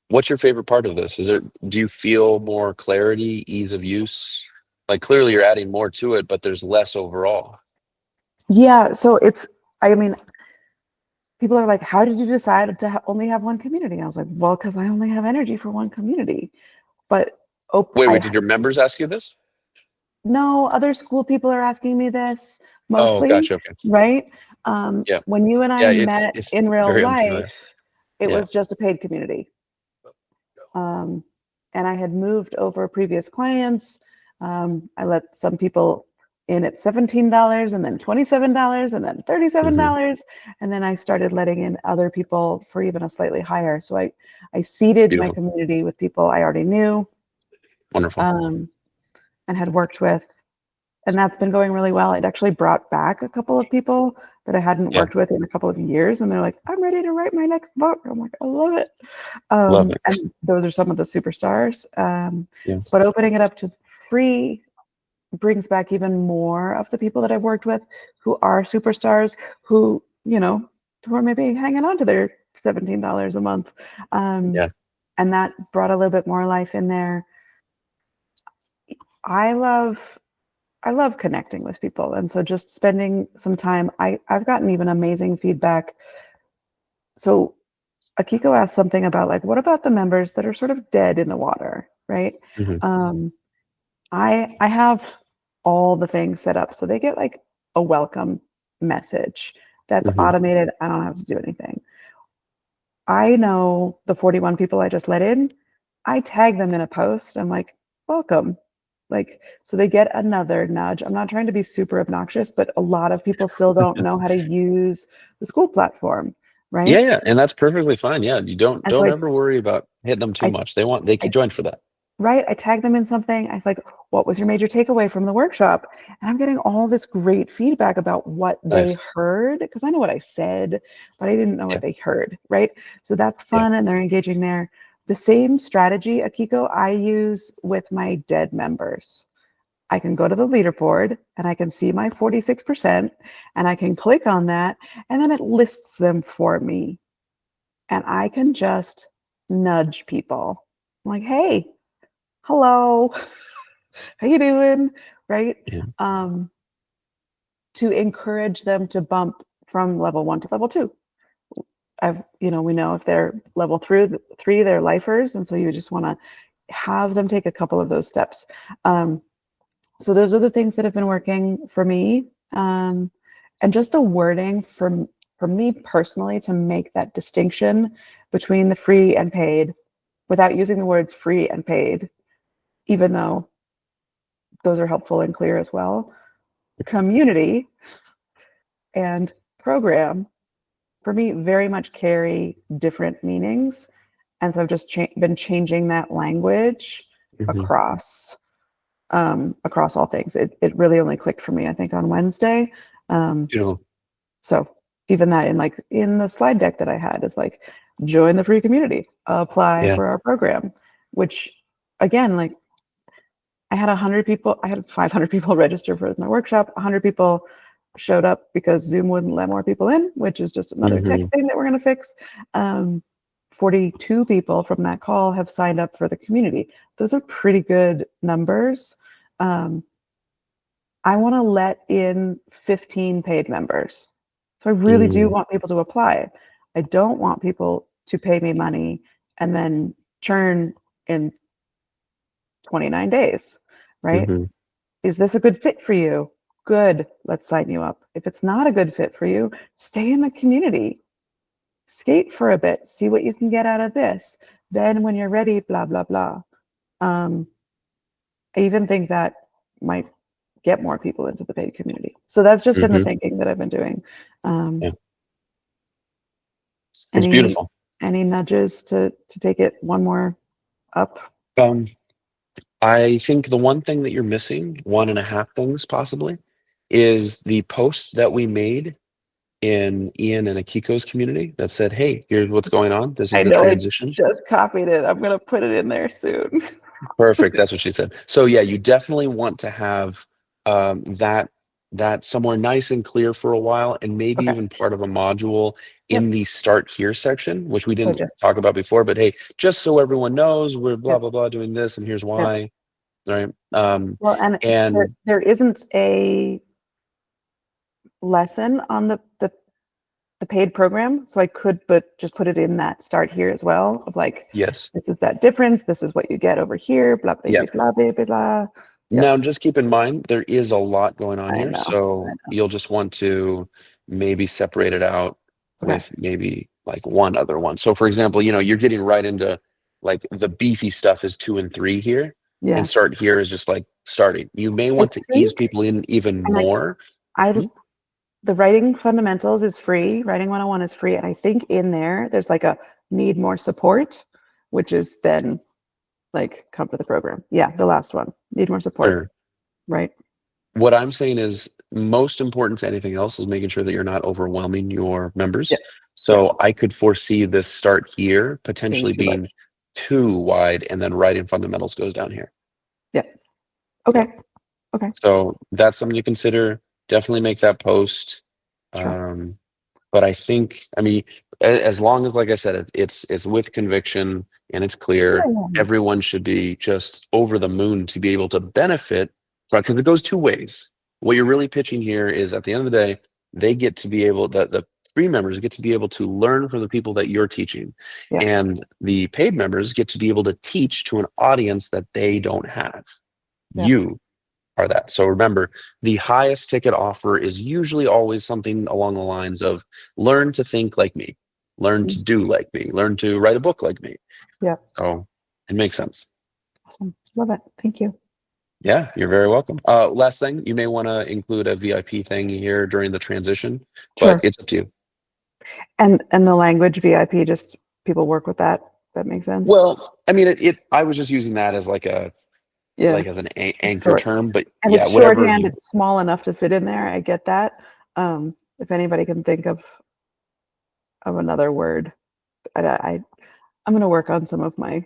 Speaker 1: What's your favorite part of this? Do you feel more clarity, ease of use? Like clearly you're adding more to it, but there's less overall.
Speaker 6: Yeah. So I mean, people are like, how did you decide to only have one community? I was like, well, because I only have energy for one community. But
Speaker 1: Wait, did your members ask you this?
Speaker 6: no, other school people are asking me this
Speaker 1: Oh,
Speaker 6: mostly,
Speaker 1: gotcha. Okay.
Speaker 6: right?
Speaker 1: Yeah.
Speaker 6: When you and I met
Speaker 1: It's
Speaker 6: in real
Speaker 1: very unfamiliar.
Speaker 6: life, it was just a paid community. And I had moved over previous clients. I let some people in at $17 and then $27 and then $37. And then I started letting in other people for even a slightly higher. So I seeded my
Speaker 1: Beautiful.
Speaker 6: community with people I already knew
Speaker 1: Wonderful.
Speaker 6: and had worked with. And that's been going really well. I'd actually brought back a couple of people that I hadn't worked with in a couple of years. And they're like, I'm ready to write my next book. I'm like, I love it.
Speaker 1: Love it.
Speaker 6: And those are some of the superstars. But opening it up to free brings back even more of the people that I've worked with who are superstars, who are maybe hanging on to their $17 a month. And that brought a little bit more life in there. I love connecting with people. And so just spending some time, I've gotten even amazing feedback. So Akiko asked something about like, what about the members that are sort of dead in the water, right? I have all the things set up. So they get like a welcome message that's automated. I don't have to do anything. I know the 41 people I just let in, I tag them in a post. I'm like, welcome. Like, so they get another nudge. I'm not trying to be super obnoxious, but a lot of people still don't know how to use the school platform, right?
Speaker 1: Yeah, and that's perfectly fine. Yeah, you don't
Speaker 6: And so
Speaker 1: ever worry about hitting them too much. They can join for that.
Speaker 6: Right. I tag them in something. I was like, what was your major takeaway from the workshop? And I'm getting all this great feedback about what they heard, because I know what I said, but I didn't know what they heard. Right. So that's fun, and they're engaging there. The same strategy, Akiko, I use with my dead members. I can go to the leaderboard and I can see my 46% and I can click on that and then it lists them for me. And I can just nudge people. I'm like, hey, hello, how you doing? Right? To encourage them to bump from level 1 to level 2. We know if they're level 3, they're lifers. And so you just want to have them take a couple of those steps. So those are the things that have been working for me. And just the wording for me personally to make that distinction between the free and paid without using the words free and paid, even though those are helpful and clear as well. Community and program for me very much carry different meanings. And so I've just been changing that language
Speaker 1: Mhm.
Speaker 6: across all things. It really only clicked for me, I think, on Wednesday.
Speaker 1: Beautiful.
Speaker 6: So even that in the slide deck that I had is like, join the free community, apply
Speaker 1: Yeah.
Speaker 6: for our program, which again, like I had 100 people, I had 500 people register for my workshop. 100 people showed up because Zoom wouldn't let more people in, which is just another tech thing that we're going to fix. 42 people from that call have signed up for the community. Those are pretty good numbers. I want to let in 15 paid members. So I really do want people to apply. I don't want people to pay me money and then churn in 29 days, right?
Speaker 1: Mhm.
Speaker 6: Is this a good fit for you? Good, let's sign you up. If it's not a good fit for you, stay in the community. Skate for a bit, see what you can get out of this. Then when you're ready, blah, blah, blah. I even think that might get more people into the paid community. So that's just been the thinking that I've been doing.
Speaker 1: Yeah. It's
Speaker 6: Any
Speaker 1: beautiful.
Speaker 6: any nudges to take it one more up?
Speaker 1: I think the one thing that you're missing, 1.5 things possibly, is the post that we made in Ian and Akiko's community that said, "Hey, here's what's going on. This is
Speaker 6: I
Speaker 1: the
Speaker 6: know, I
Speaker 1: transition."
Speaker 6: just copied it. I'm gonna put it in there soon.
Speaker 1: Perfect. That's what she said. So yeah, you definitely want to have that somewhere nice and clear for a while, and maybe
Speaker 6: Okay.
Speaker 1: even part of a module in the start here section, which we didn't
Speaker 6: Gotcha.
Speaker 1: talk about before. But hey, just so everyone knows, we're blah
Speaker 6: Yep.
Speaker 1: blah blah doing this, and here's
Speaker 6: Yep.
Speaker 1: why. Right.
Speaker 6: Well, and
Speaker 1: And
Speaker 6: there isn't a lesson on the paid program, so I could just put it in that start here as well, of like,
Speaker 1: yes.
Speaker 6: this is that difference, this is what you get over here, blah blah
Speaker 1: Yeah.
Speaker 6: blah blah blah blah. Yep.
Speaker 1: Now, just keep in mind, there is a lot going on
Speaker 6: I
Speaker 1: here.
Speaker 6: know,
Speaker 1: So
Speaker 6: I know.
Speaker 1: you'll just want to maybe separate it out
Speaker 6: Okay.
Speaker 1: with maybe like one other one. So for example, you're getting right into like the beefy stuff is 2 and 3 here.
Speaker 6: Yeah.
Speaker 1: And start here is just like starting. You may want to ease people in even
Speaker 6: and
Speaker 1: more.
Speaker 6: The writing fundamentals is free. Writing 101 is free. And I think in there's like a need more support, which is then like come to the program. Yeah, the last one. Need more support.
Speaker 1: Sure.
Speaker 6: Right.
Speaker 1: What I'm saying is most important to anything else is making sure that you're not overwhelming your members.
Speaker 6: Yeah.
Speaker 1: So I could foresee this start here potentially
Speaker 6: too
Speaker 1: being
Speaker 6: much.
Speaker 1: too wide, and then writing fundamentals goes down here.
Speaker 6: Yeah. Okay.
Speaker 1: So that's something to consider. Definitely make that post.
Speaker 6: Sure.
Speaker 1: But I think, as long as, like I said, it's with conviction and it's clear,
Speaker 6: Yeah.
Speaker 1: everyone should be just over the moon to be able to benefit from, because it goes two ways. What you're really pitching here is, at the end of the day, they get to be able, the free members get to be able to learn from the people that you're teaching.
Speaker 6: Yeah.
Speaker 1: And the paid members get to be able to teach to an audience that they don't have.
Speaker 6: Yeah.
Speaker 1: You are that. So remember, the highest ticket offer is usually always something along the lines of learn to think like me, learn to do like me, learn to write a book like me.
Speaker 6: Yeah.
Speaker 1: So it makes sense.
Speaker 6: Awesome. Love it. Thank you.
Speaker 1: Yeah, you're very welcome. Last thing, you may want to include a VIP thing here during the transition, but
Speaker 6: Sure.
Speaker 1: it's up to you.
Speaker 6: And the language VIP, just people work with that. That makes sense.
Speaker 1: Well, I was just using that as like as an anchor
Speaker 6: Short.
Speaker 1: term, but
Speaker 6: And
Speaker 1: yeah,
Speaker 6: it's
Speaker 1: whatever.
Speaker 6: shorthand, it's small enough to fit in there. I get that. If anybody can think of another word, I'm going to work on some of my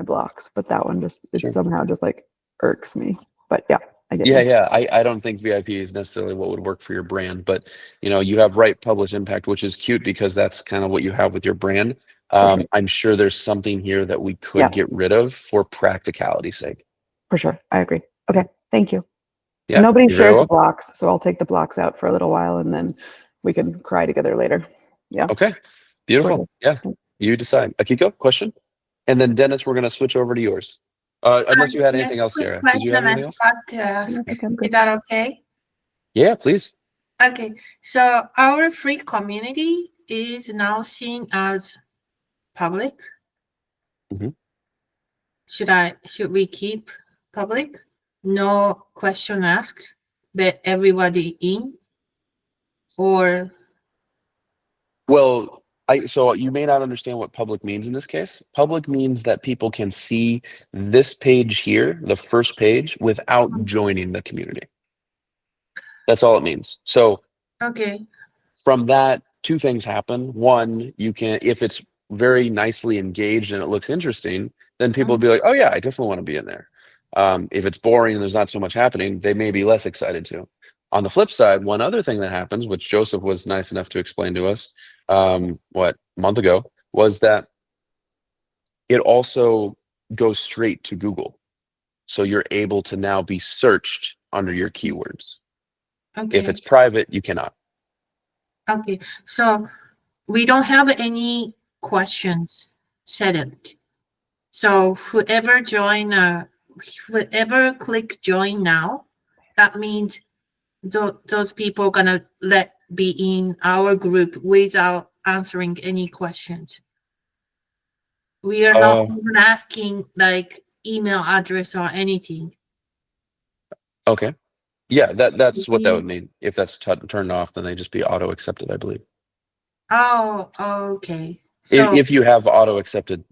Speaker 6: blocks, but that one just, it
Speaker 1: Sure.
Speaker 6: somehow just like irks me. But yeah, I get
Speaker 1: Yeah,
Speaker 6: you.
Speaker 1: yeah. I don't think VIP is necessarily what would work for your brand, but you have Write, Publish, Impact, which is cute because that's kind of what you have with your brand.
Speaker 6: Sure.
Speaker 1: I'm sure there's something here that we could
Speaker 6: Yeah.
Speaker 1: get rid of for practicality's sake.
Speaker 6: For sure. I agree. Okay. Thank you.
Speaker 1: Yeah.
Speaker 6: Nobody
Speaker 1: you're very
Speaker 6: shares
Speaker 1: welcome.
Speaker 6: blocks, so I'll take the blocks out for a little while and then we can cry together later. Yeah.
Speaker 1: Okay. Beautiful.
Speaker 6: Gorgeous.
Speaker 1: Yeah.
Speaker 6: Thanks.
Speaker 1: You decide. Akiko, question? And then Dennis, we're going to switch over to yours. Unless you had
Speaker 4: Yes,
Speaker 1: anything else,
Speaker 4: quick
Speaker 1: Sarah. Did you have
Speaker 4: question
Speaker 1: anything
Speaker 4: I
Speaker 1: else?
Speaker 4: forgot to ask.
Speaker 6: Okay, I'm good.
Speaker 4: Is that okay?
Speaker 1: Yeah, please.
Speaker 4: Okay, so our free community is now seen as public.
Speaker 1: Mhm.
Speaker 4: Should we keep public? No question asked, let everybody in? Or
Speaker 1: Well, so you may not understand what public means in this case. Public means that people can see this page here, the first page, without joining the community. That's all it means. So
Speaker 4: Okay.
Speaker 1: from that, two things happen. One, you can, if it's very nicely engaged and it looks interesting, then people will be like, oh yeah, I definitely want to be in there. If it's boring and there's not so much happening, they may be less excited to. On the flip side, one other thing that happens, which Joseph was nice enough to explain to us, a month ago, was that it also goes straight to Google. So you're able to now be searched under your keywords.
Speaker 4: Okay.
Speaker 1: If it's private, you cannot.
Speaker 4: Okay. So we don't have any questions set it. So whoever click join now, that means those people gonna be in our group without answering any questions. We are not even asking like email address or anything.
Speaker 1: Okay. Yeah, that's what that would mean. If that's turned off, then they just be auto accepted, I believe.
Speaker 4: Oh, okay. So
Speaker 1: If you have auto accepted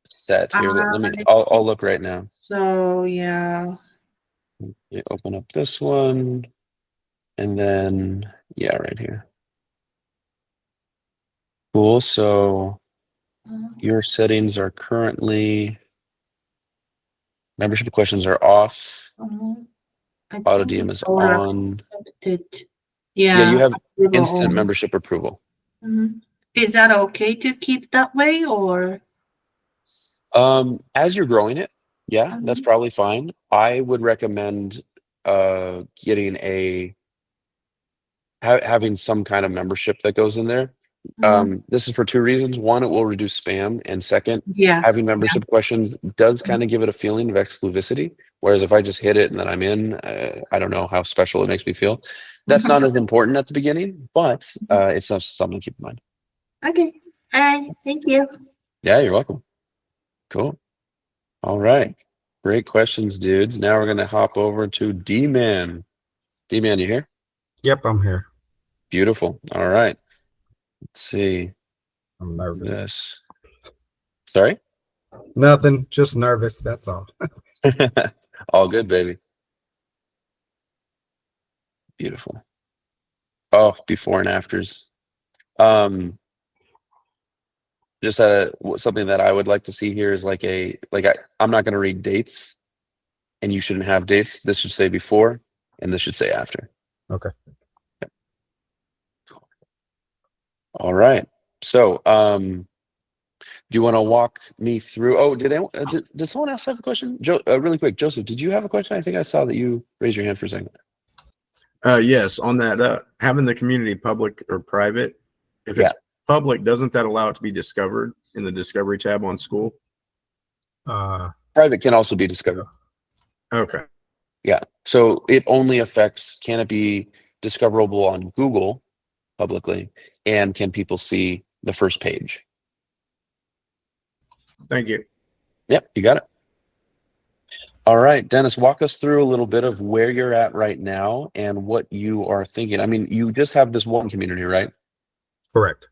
Speaker 1: set here, I'll look right now.
Speaker 4: So yeah.
Speaker 1: You open up this one, and then yeah, right here. Cool. So your settings are currently membership questions are off. Auto DM is on.
Speaker 4: Accepted.
Speaker 1: Yeah, you have
Speaker 4: approval
Speaker 1: instant
Speaker 4: only.
Speaker 1: membership approval.
Speaker 4: Is that okay to keep that way or?
Speaker 1: As you're growing it, yeah, that's probably fine. I would recommend getting having some kind of membership that goes in there. This is for two reasons. One, it will reduce spam, and second,
Speaker 4: Yeah.
Speaker 1: having membership questions does kind of give it a feeling of exclusivity. Whereas if I just hit it and then I'm in, I don't know how special it makes me feel. That's not as important at the beginning, but it's just something to keep in mind.
Speaker 4: Okay. All right. Thank you.
Speaker 1: Yeah, you're welcome. Cool. All right. Great questions, dudes. Now we're gonna hop over to D-Man. D-Man, you here?
Speaker 7: Yep, I'm here.
Speaker 1: Beautiful. All right. Let's see
Speaker 7: I'm nervous.
Speaker 1: this. Sorry?
Speaker 7: Nothing, just nervous. That's all.
Speaker 1: All good, baby. Beautiful. Oh, before and afters. Just something that I would like to see here is I'm not going to read dates, and you shouldn't have dates. This should say before, and this should say after.
Speaker 7: Okay.
Speaker 1: Yep. Cool. All right. So, do you want to walk me through? Oh, did someone else have a question? Joe, really quick, Joseph, did you have a question? I think I saw that you raised your hand for a second.
Speaker 5: Yes, on that, having the community public or private, if it's public, doesn't that allow it to be discovered in the discovery tab on school?
Speaker 1: Private can also be discovered.
Speaker 5: Okay.
Speaker 1: Yeah. So it only affects, can it be discoverable on Google publicly, and can people see the first page?
Speaker 5: Thank you.
Speaker 1: Yep, you got it. All right, Dennis, walk us through a little bit of where you're at right now and what you are thinking. I mean, you just have this one community, right?
Speaker 7: Correct.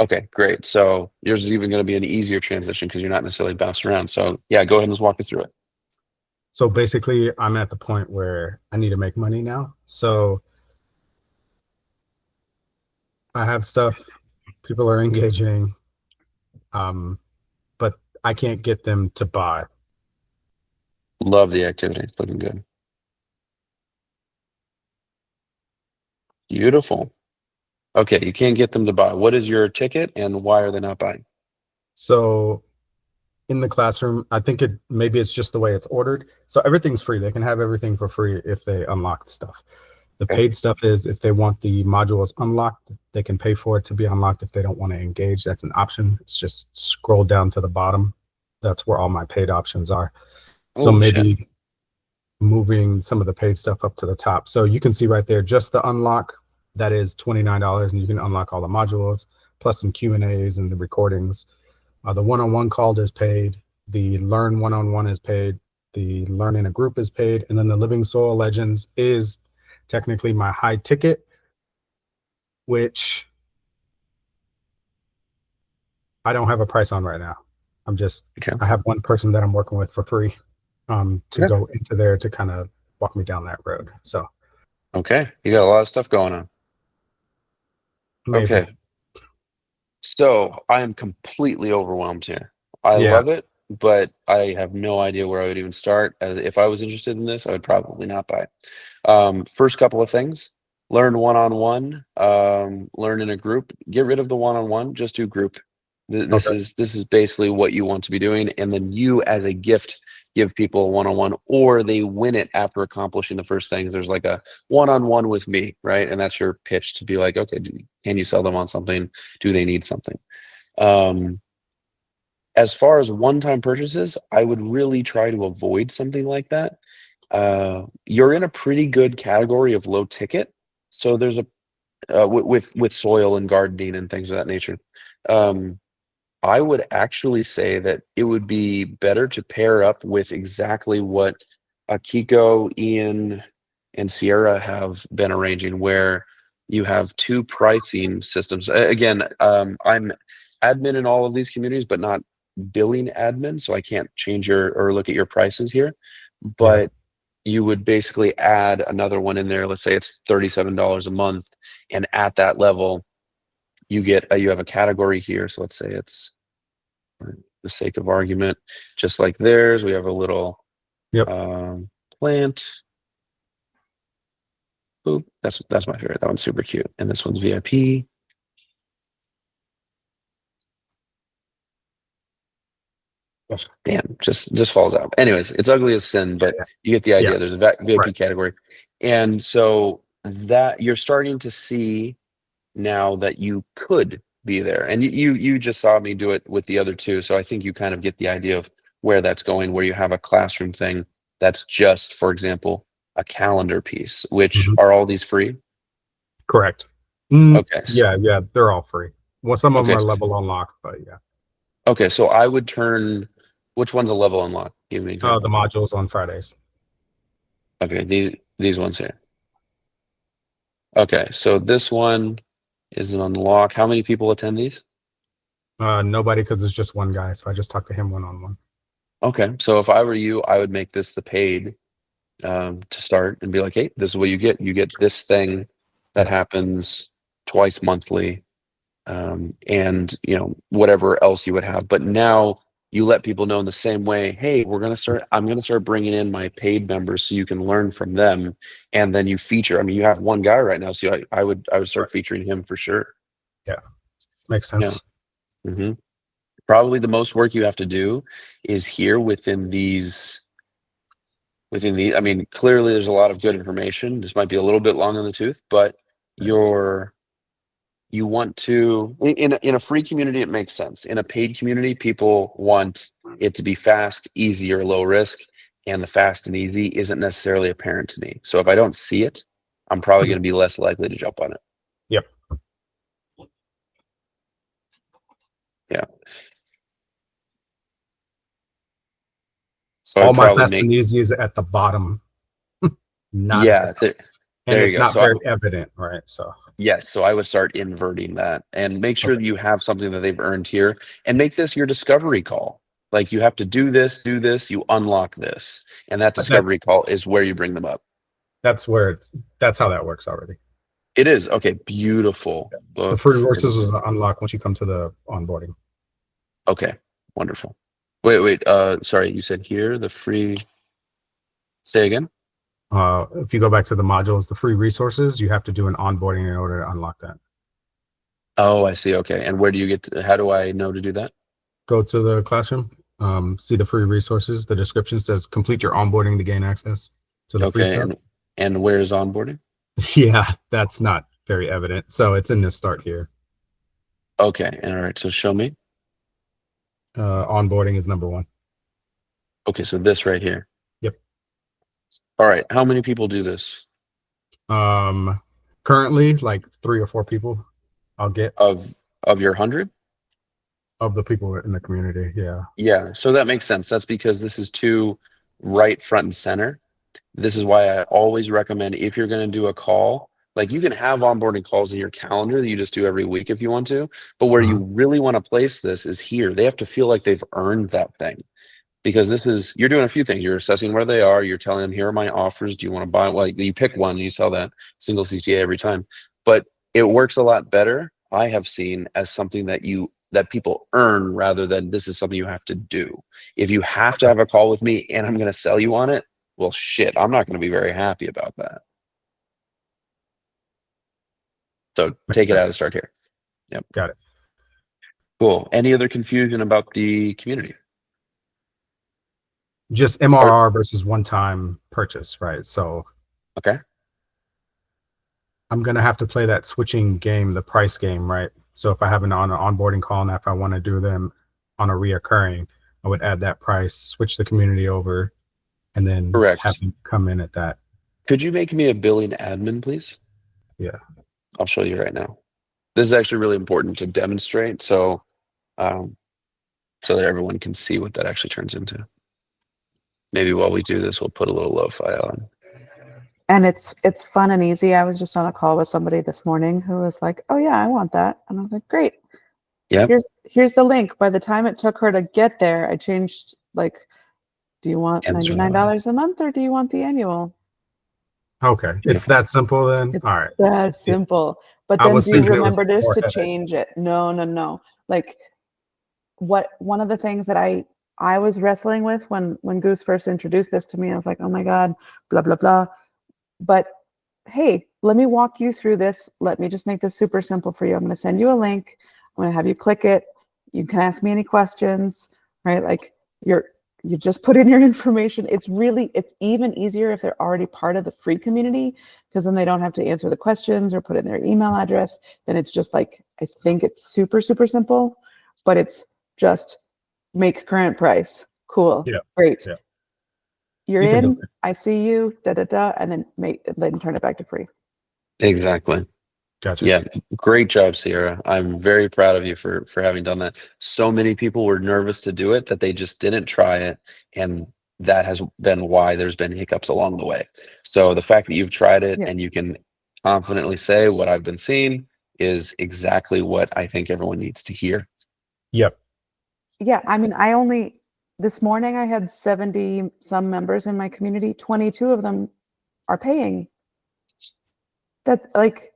Speaker 1: Okay, great. So yours is even going to be an easier transition because you're not necessarily bouncing around. So yeah, go ahead and just walk us through it.
Speaker 7: So basically, I'm at the point where I need to make money now. So I have stuff, people are engaging, but I can't get them to buy.
Speaker 1: Love the activity. It's looking good. Beautiful. Okay, you can't get them to buy. What is your ticket and why are they not buying?
Speaker 7: So in the classroom, I think maybe it's just the way it's ordered. So everything's free. They can have everything for free if they unlock the stuff. The paid stuff is if they want the modules unlocked, they can pay for it to be unlocked. If they don't want to engage, that's an option. It's just scroll down to the bottom. That's where all my paid options are. So maybe moving some of the paid stuff up to the top. So you can see right there, just the unlock, that is $29, and you can unlock all the modules, plus some Q&As and the recordings. The one-on-one call is paid. The learn one-on-one is paid. The learn in a group is paid. And then the Living Soil Legends is technically my high ticket, which I don't have a price on right now. I'm just,
Speaker 1: Okay.
Speaker 7: I have one person that I'm working with for free to
Speaker 1: Okay.
Speaker 7: go into there to kind of walk me down that road. So
Speaker 1: Okay. You got a lot of stuff going on.
Speaker 7: maybe.
Speaker 1: Okay. So I am completely overwhelmed here. I
Speaker 7: Yeah.
Speaker 1: love it, but I have no idea where I would even start. As if I was interested in this, I would probably not buy. First couple of things: learn one-on-one, learn in a group. Get rid of the one-on-one. Just do group. This
Speaker 7: Okay.
Speaker 1: is basically what you want to be doing, and then you, as a gift, give people a one-on-one, or they win it after accomplishing the first things. There's like a one-on-one with me, right? And that's your pitch to be like, okay, can you sell them on something? Do they need something? As far as one-time purchases, I would really try to avoid something like that. You're in a pretty good category of low ticket, so there's a with soil and gardening and things of that nature. I would actually say that it would be better to pair up with exactly what Akiko, Ian, and Sierra have been arranging, where you have two pricing systems. Again, I'm admin in all of these communities, but not billing admin, so I can't change your or look at your prices here. But you would basically add another one in there. Let's say it's $37 a month, and at that level, you get you have a category here. So let's say it's, for the sake of argument, just like theirs, we have a little
Speaker 7: Yep.
Speaker 1: plant. Ooh, that's my favorite. That one's super cute, and this one's VIP. Damn, just falls out. Anyways, it's ugly as sin, but you get the idea.
Speaker 7: Yeah.
Speaker 1: There's a VIP
Speaker 7: Right.
Speaker 1: category, and so that you're starting to see now that you could be there, and you just saw me do it with the other two, so I think you kind of get the idea of where that's going. Where you have a classroom thing that's just, for example, a calendar piece. Which
Speaker 7: Mhm.
Speaker 1: are all these free?
Speaker 7: Correct.
Speaker 1: Okay.
Speaker 7: Yeah, they're all free. Well, some of them
Speaker 1: Okay.
Speaker 7: are level unlocked, but yeah.
Speaker 1: Okay, so I would turn. Which one's a level unlock? Give me an example.
Speaker 7: The modules on Fridays.
Speaker 1: Okay, these ones here. Okay, so this one is an unlock. How many people attend these?
Speaker 7: Nobody, because it's just one guy, so I just talked to him one-on-one.
Speaker 1: Okay, so if I were you, I would make this the paid to start and be like, hey, this is what you get. You get this thing that happens twice monthly, and whatever else you would have. But now you let people know in the same way, hey, I'm gonna start bringing in my paid members so you can learn from them, and then you feature. I mean, you have one guy right now, so I would start featuring him for sure.
Speaker 7: Makes sense.
Speaker 1: hmm Probably the most work you have to do is here within these. I mean, clearly there's a lot of good information. This might be a little bit long in the tooth, but you want to, in a free community, it makes sense. In a paid community, people want it to be fast, easy, or low risk, and the fast and easy isn't necessarily apparent to me. So if I don't see it, I'm probably going to be less likely to jump on it.
Speaker 7: Yep.
Speaker 1: Yeah. So
Speaker 7: All
Speaker 1: I'd
Speaker 7: my
Speaker 1: probably
Speaker 7: fast and easy is at the bottom. Not
Speaker 1: yeah,
Speaker 7: at the top. And
Speaker 1: there
Speaker 7: it's
Speaker 1: you go.
Speaker 7: not
Speaker 1: So
Speaker 7: very evident, right? So
Speaker 1: yes, so I would start inverting that and make sure that you have something that they've earned here, and make this your discovery call. Like, you have to do this, you unlock this, and that
Speaker 7: But that-
Speaker 1: discovery call is where you bring them up.
Speaker 7: that's how that works already.
Speaker 1: It is okay, beautiful.
Speaker 7: The free resources is unlocked once you come to the onboarding.
Speaker 1: Okay, wonderful. Wait. Sorry, you said here the free. Say again.
Speaker 7: If you go back to the modules, the free resources, you have to do an onboarding in order to unlock that.
Speaker 1: Oh, I see. Okay, and where do you get to, how do I know to do that?
Speaker 7: Go to the classroom, see the free resources. The description says complete your onboarding to gain access to the free
Speaker 1: Okay,
Speaker 7: stuff.
Speaker 1: and where is onboarding?
Speaker 7: Yeah, that's not very evident. So it's in this start here.
Speaker 1: Okay, all right. So show me.
Speaker 7: Onboarding is number 1.
Speaker 1: Okay, so this right here.
Speaker 7: Yep.
Speaker 1: All right. How many people do this?
Speaker 7: Currently, like 3 or 4 people I'll get
Speaker 1: Of your 100?
Speaker 7: of the people in the community. Yeah.
Speaker 1: Yeah, so that makes sense. That's because this is too right front and center. This is why I always recommend, if you're going to do a call, Like you can have onboarding calls in your calendar that you just do every week if you want to, but where you really want to place this is here. They have to feel like they've earned that thing. Because this is, you're doing a few things. You're assessing where they are. You're telling them, here are my offers. Do you want to buy? Like you pick one, and you sell that single CTA every time. But it works a lot better, I have seen, as something that people earn rather than this is something you have to do. If you have to have a call with me and I'm going to sell you on it, well, shit, I'm not going to be very happy about that. So take it out of Start Here. Yep.
Speaker 7: Got it.
Speaker 1: Cool. Any other confusion about the community?
Speaker 7: Just MRR versus one-time purchase, right? So
Speaker 1: Okay.
Speaker 7: I'm gonna have to play that switching game, the price game, right? So if I have an onboarding call and if I want to do them on a reoccurring, I would add that price, switch the community over, and then
Speaker 1: Correct.
Speaker 7: have them come in at that.
Speaker 1: Could you make me a billing admin, please?
Speaker 7: Yeah.
Speaker 1: I'll show you right now. This is actually really important to demonstrate, so so that everyone can see what that actually turns into. Maybe while we do this, we'll put a little lo-fi on.
Speaker 6: And it's fun and easy. I was just on a call with somebody this morning who was like, "Oh yeah, I want that," and I was like, "Great.
Speaker 1: Yeah.
Speaker 6: Here's the link." By the time it took her to get there, I changed, like, do you want
Speaker 1: Answer
Speaker 6: $99 a month or do you want the annual?
Speaker 7: Okay. It's that simple then?
Speaker 6: It's
Speaker 7: All right.
Speaker 6: that simple. But
Speaker 7: I
Speaker 6: then
Speaker 7: was
Speaker 6: do you
Speaker 7: thinking it was
Speaker 6: remember just
Speaker 7: more
Speaker 6: to
Speaker 7: headache.
Speaker 6: change it? No. Like one of the things that I was wrestling with when Goose first introduced this to me, I was like, oh my God, blah, blah, blah. But hey, let me walk you through this. Let me just make this super simple for you. I'm going to send you a link. I'm going to have you click it. You can ask me any questions, right? Like you just put in your information. It's even easier if they're already part of the free community, because then they don't have to answer the questions or put in their email address. Then it's just like, I think it's super, super simple, but it's just make current price. Cool.
Speaker 7: Yeah.
Speaker 6: Great.
Speaker 7: Yeah.
Speaker 6: You're
Speaker 7: You can do
Speaker 6: in, I see you, and then turn it back to free.
Speaker 1: Exactly.
Speaker 7: Gotcha.
Speaker 1: Yeah. Great job, Sierra. I'm very proud of you for having done that. So many people were nervous to do it that they just didn't try it. And that has been why there's been hiccups along the way. So the fact that you've tried it and you can confidently say what I've been seeing is exactly what I think everyone needs to hear.
Speaker 7: Yep.
Speaker 6: Yeah. I mean, this morning I had 70 some members in my community. 22 of them are paying. That, like,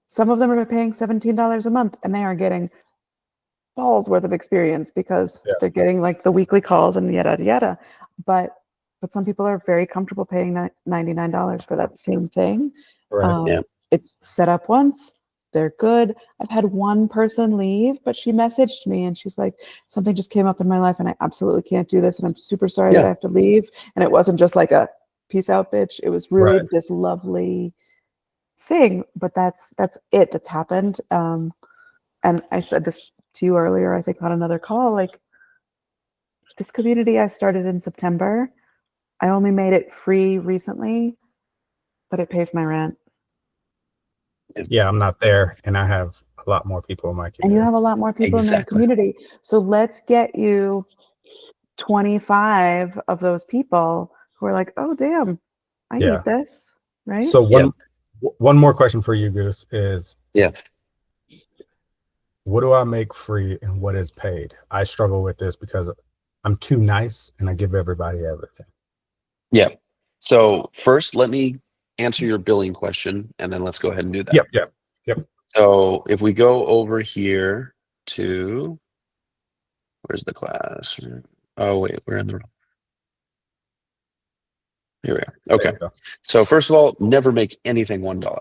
Speaker 6: some of them are paying $17 a month, and they are getting balls worth of experience because they're getting like the weekly calls and yada yada. But some people are very comfortable paying $99 for that same thing.
Speaker 7: Right.
Speaker 6: It's set up once. They're good. I've had one person leave, but she messaged me and she's like, something just came up in my life and I absolutely can't do this. And I'm super sorry that I have to leave. And it wasn't just like a peace out, bitch. It was really this lovely thing, but that's it. That's happened. And I said this to you earlier, I think on another call, like, this community I started in September. I only made it free recently, but it pays my rent.
Speaker 7: Yeah, I'm not there, and I have a lot more people in my community.
Speaker 6: And you have a lot more people in the community. So let's get you 25 of those people who are like, oh, damn, I need this, right?
Speaker 7: So one more question for you, Goose, is what do I make free and what is paid? I struggle with this because I'm too nice and I give everybody everything.
Speaker 1: Yeah. So first, let me answer your billing question, and then let's go ahead and do that.
Speaker 7: Yep.
Speaker 1: So if we go over here to, where's the class? Oh, wait, we're in the, here we are. Okay. So first of all, never make anything $1.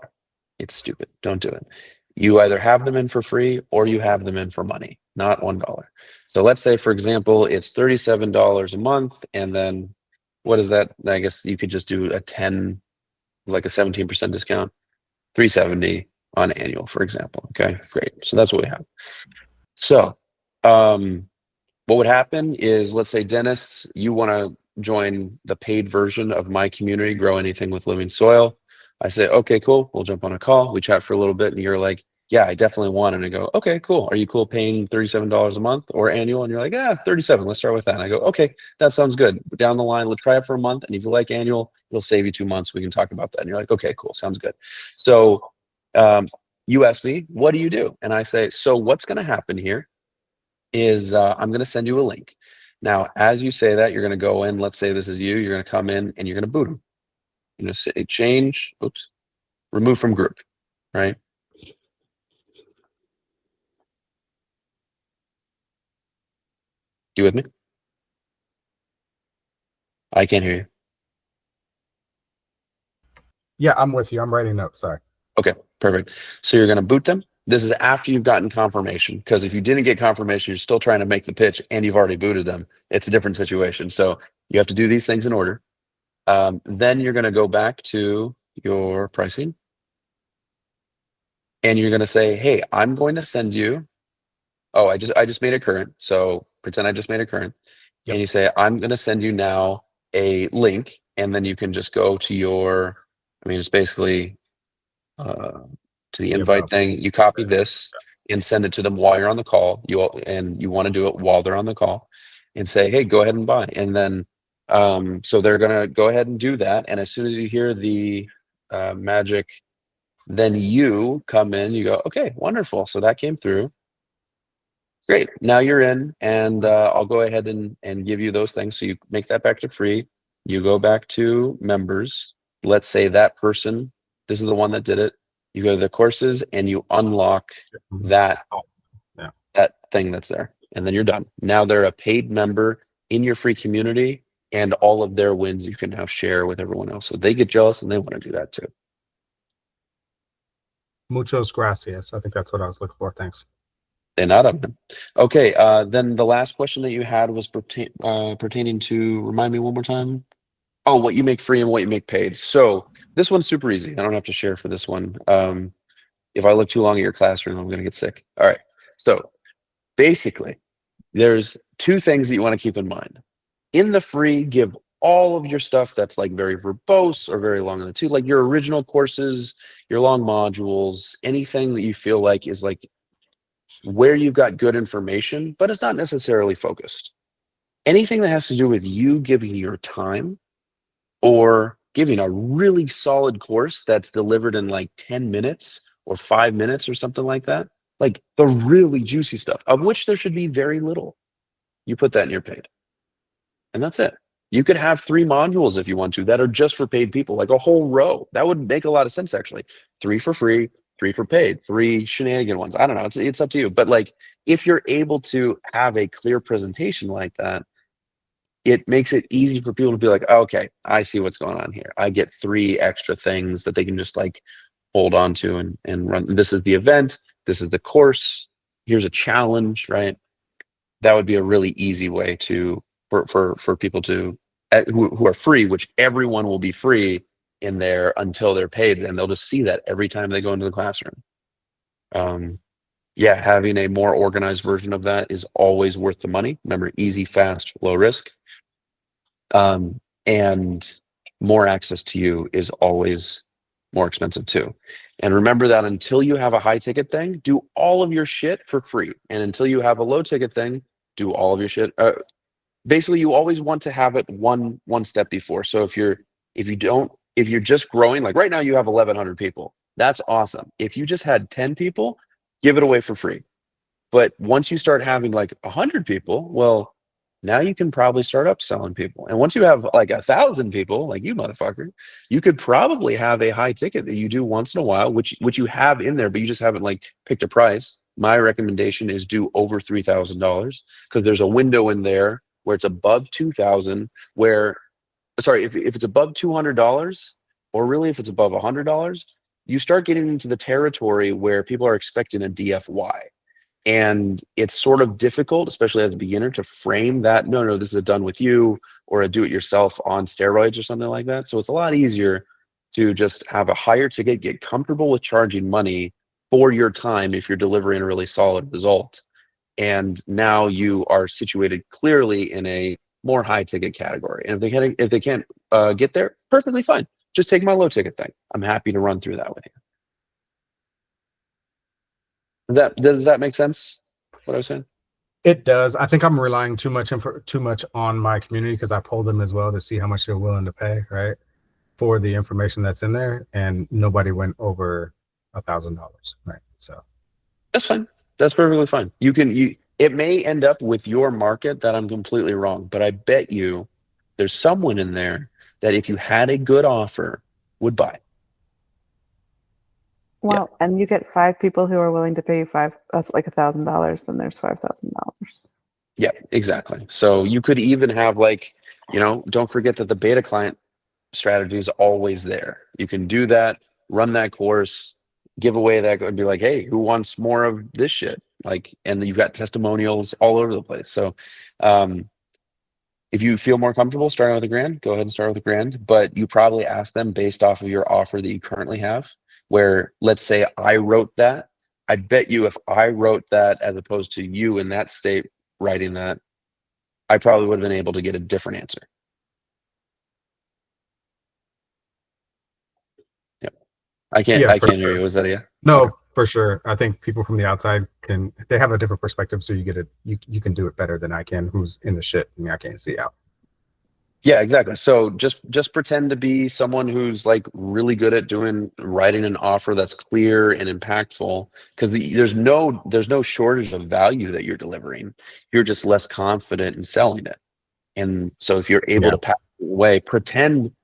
Speaker 1: It's stupid. Don't do it. You either have them in for free or you have them in for money, not $1. So let's say, for example, it's $37 a month, and then what is that? I guess you could just do a 17% discount, $370 on annual, for example. Okay, great. So that's what we have. So what would happen is, let's say, Dennis, you want to join the paid version of my community, Grow Anything with Living Soil. I say, okay, cool. We'll jump on a call. We chat for a little bit, and you're like, yeah, I definitely want it. And I go, okay, cool. Are you cool paying $37 a month or annual? And you're like, yeah, 37. Let's start with that. And I go, okay, that sounds good. Down the line, let's try it for a month. And if you like annual, it'll save you 2 months. We can talk about that. And you're like, okay, cool. Sounds good. So You ask me, what do you do? And I say, so what's going to happen here is I'm going to send you a link. Now, as you say that, you're going to go in. Let's say this is you. You're going to come in and you're going to boot them. You're going to say change. Oops. Remove from group. Right. You with me? I can't hear you.
Speaker 7: Yeah, I'm with you. I'm writing notes. Sorry.
Speaker 1: Okay, perfect. So you're going to boot them. This is after you've gotten confirmation, because if you didn't get confirmation, you're still trying to make the pitch and you've already booted them. It's a different situation. So you have to do these things in order. Then you're going to go back to your pricing and you're going to say, hey, I'm going to send you. Oh, I just made it current. So pretend I just made it current.
Speaker 7: Yep.
Speaker 1: And you say, I'm going to send you now a link. And then you can just go to your, I mean, it's basically to the invite thing. You copy this and send it to them while you're on the call. You want to do it while they're on the call and say, hey, go ahead and buy. And then, so they're going to go ahead and do that. And as soon as you hear the magic, then you come in, you go, okay, wonderful. So that came through. Great. Now you're in, and I'll go ahead and give you those things. So you make that back to free. You go back to members. Let's say that person, this is the one that did it. You go to the courses and you unlock that, that thing that's there. And then you're done. Now they're a paid member in your free community, and all of their wins you can now share with everyone else. So they get jealous and they want to do that too.
Speaker 7: Muchos gracias. I think that's what I was looking for. Thanks.
Speaker 1: And not of them. Okay. Then the last question that you had was pertaining to, remind me one more time. Oh, what you make free and what you make paid. So this one's super easy. I don't have to share for this one. If I look too long at your classroom, I'm going to get sick. All right. So basically, there's two things that you want to keep in mind. In the free, give all of your stuff that's like very verbose or very long in the tooth, like your original courses, your long modules, anything that you feel like is like where you've got good information, but it's not necessarily focused. Anything that has to do with you giving your time or giving a really solid course that's delivered in like 10 minutes or 5 minutes or something like that, like the really juicy stuff, of which there should be very little, you put that in your paid. And that's it. You could have 3 modules if you want to that are just for paid people, like a whole row. That would make a lot of sense, actually. 3 for free, 3 for paid, 3 shenanigan ones. I don't know. It's up to you. But like, if you're able to have a clear presentation like that, it makes it easy for people to be like, oh, okay, I see what's going on here. I get 3 extra things that they can just like hold on to and run. This is the event. This is the course. Here's a challenge, right? That would be a really easy way to for people to who are free, which everyone will be free in there until they're paid, and they'll just see that every time they go into the classroom. Yeah, having a more organized version of that is always worth the money. Remember, easy, fast, low risk. And more access to you is always more expensive too. And remember that until you have a high ticket thing, do all of your shit for free. And until you have a low ticket thing, do all of your shit. Basically, you always want to have it one step before. So if you're just growing, like right now you have 1,100 people. That's awesome. If you just had 10 people, give it away for free. But once you start having like 100 people, well, now you can probably start upselling people. And once you have like 1,000 people, like you motherfucker, you could probably have a high ticket that you do once in a while, which you have in there, but you just haven't like picked a price. My recommendation is do over $3,000, because there's a window in there where it's above 2,000, where, sorry, if it's above $200, or really if it's above $100, you start getting into the territory where people are expecting a DFY. And it's sort of difficult, especially as a beginner, to frame that, no, this is a done with you or a do-it-yourself on steroids or something like that. So it's a lot easier to just have a higher ticket, get comfortable with charging money for your time if you're delivering a really solid result. And now you are situated clearly in a more high ticket category. And if they can't get there, perfectly fine. Just take my low ticket thing. I'm happy to run through that with you. Does that make sense? What I was saying?
Speaker 7: It does. I think I'm relying too much on my community, because I polled them as well to see how much they're willing to pay, right, for the information that's in there, and nobody went over $1,000, right? So
Speaker 1: That's fine. That's perfectly fine. It may end up with your market that I'm completely wrong, but I bet you there's someone in there that if you had a good offer would buy.
Speaker 6: Well, and you get 5 people who are willing to pay you like $1,000, then there's $5,000.
Speaker 1: Yeah, exactly. So you could even have like, don't forget that the beta client strategy is always there. You can do that, run that course, give away that and be like, hey, who wants more of this shit? Like, and you've got testimonials all over the place. So if you feel more comfortable starting with $1,000, go ahead and start with $1,000, but you probably ask them based off of your offer that you currently have, where let's say I wrote that. I bet you if I wrote that as opposed to you in that state writing that, I probably would have been able to get a different answer. Yep. I can't
Speaker 7: for
Speaker 1: hear
Speaker 7: sure.
Speaker 1: you. Was that a yeah?
Speaker 7: No,
Speaker 1: Okay.
Speaker 7: for sure. I think people from the outside they have a different perspective, so you can do it better than I can, who's in the shit. I mean, I can't see out.
Speaker 1: Yeah, exactly. So just pretend to be someone who's like really good at writing an offer that's clear and impactful, because there's no shortage of value that you're delivering. You're just less confident in selling it. And so if you're able to pass it away,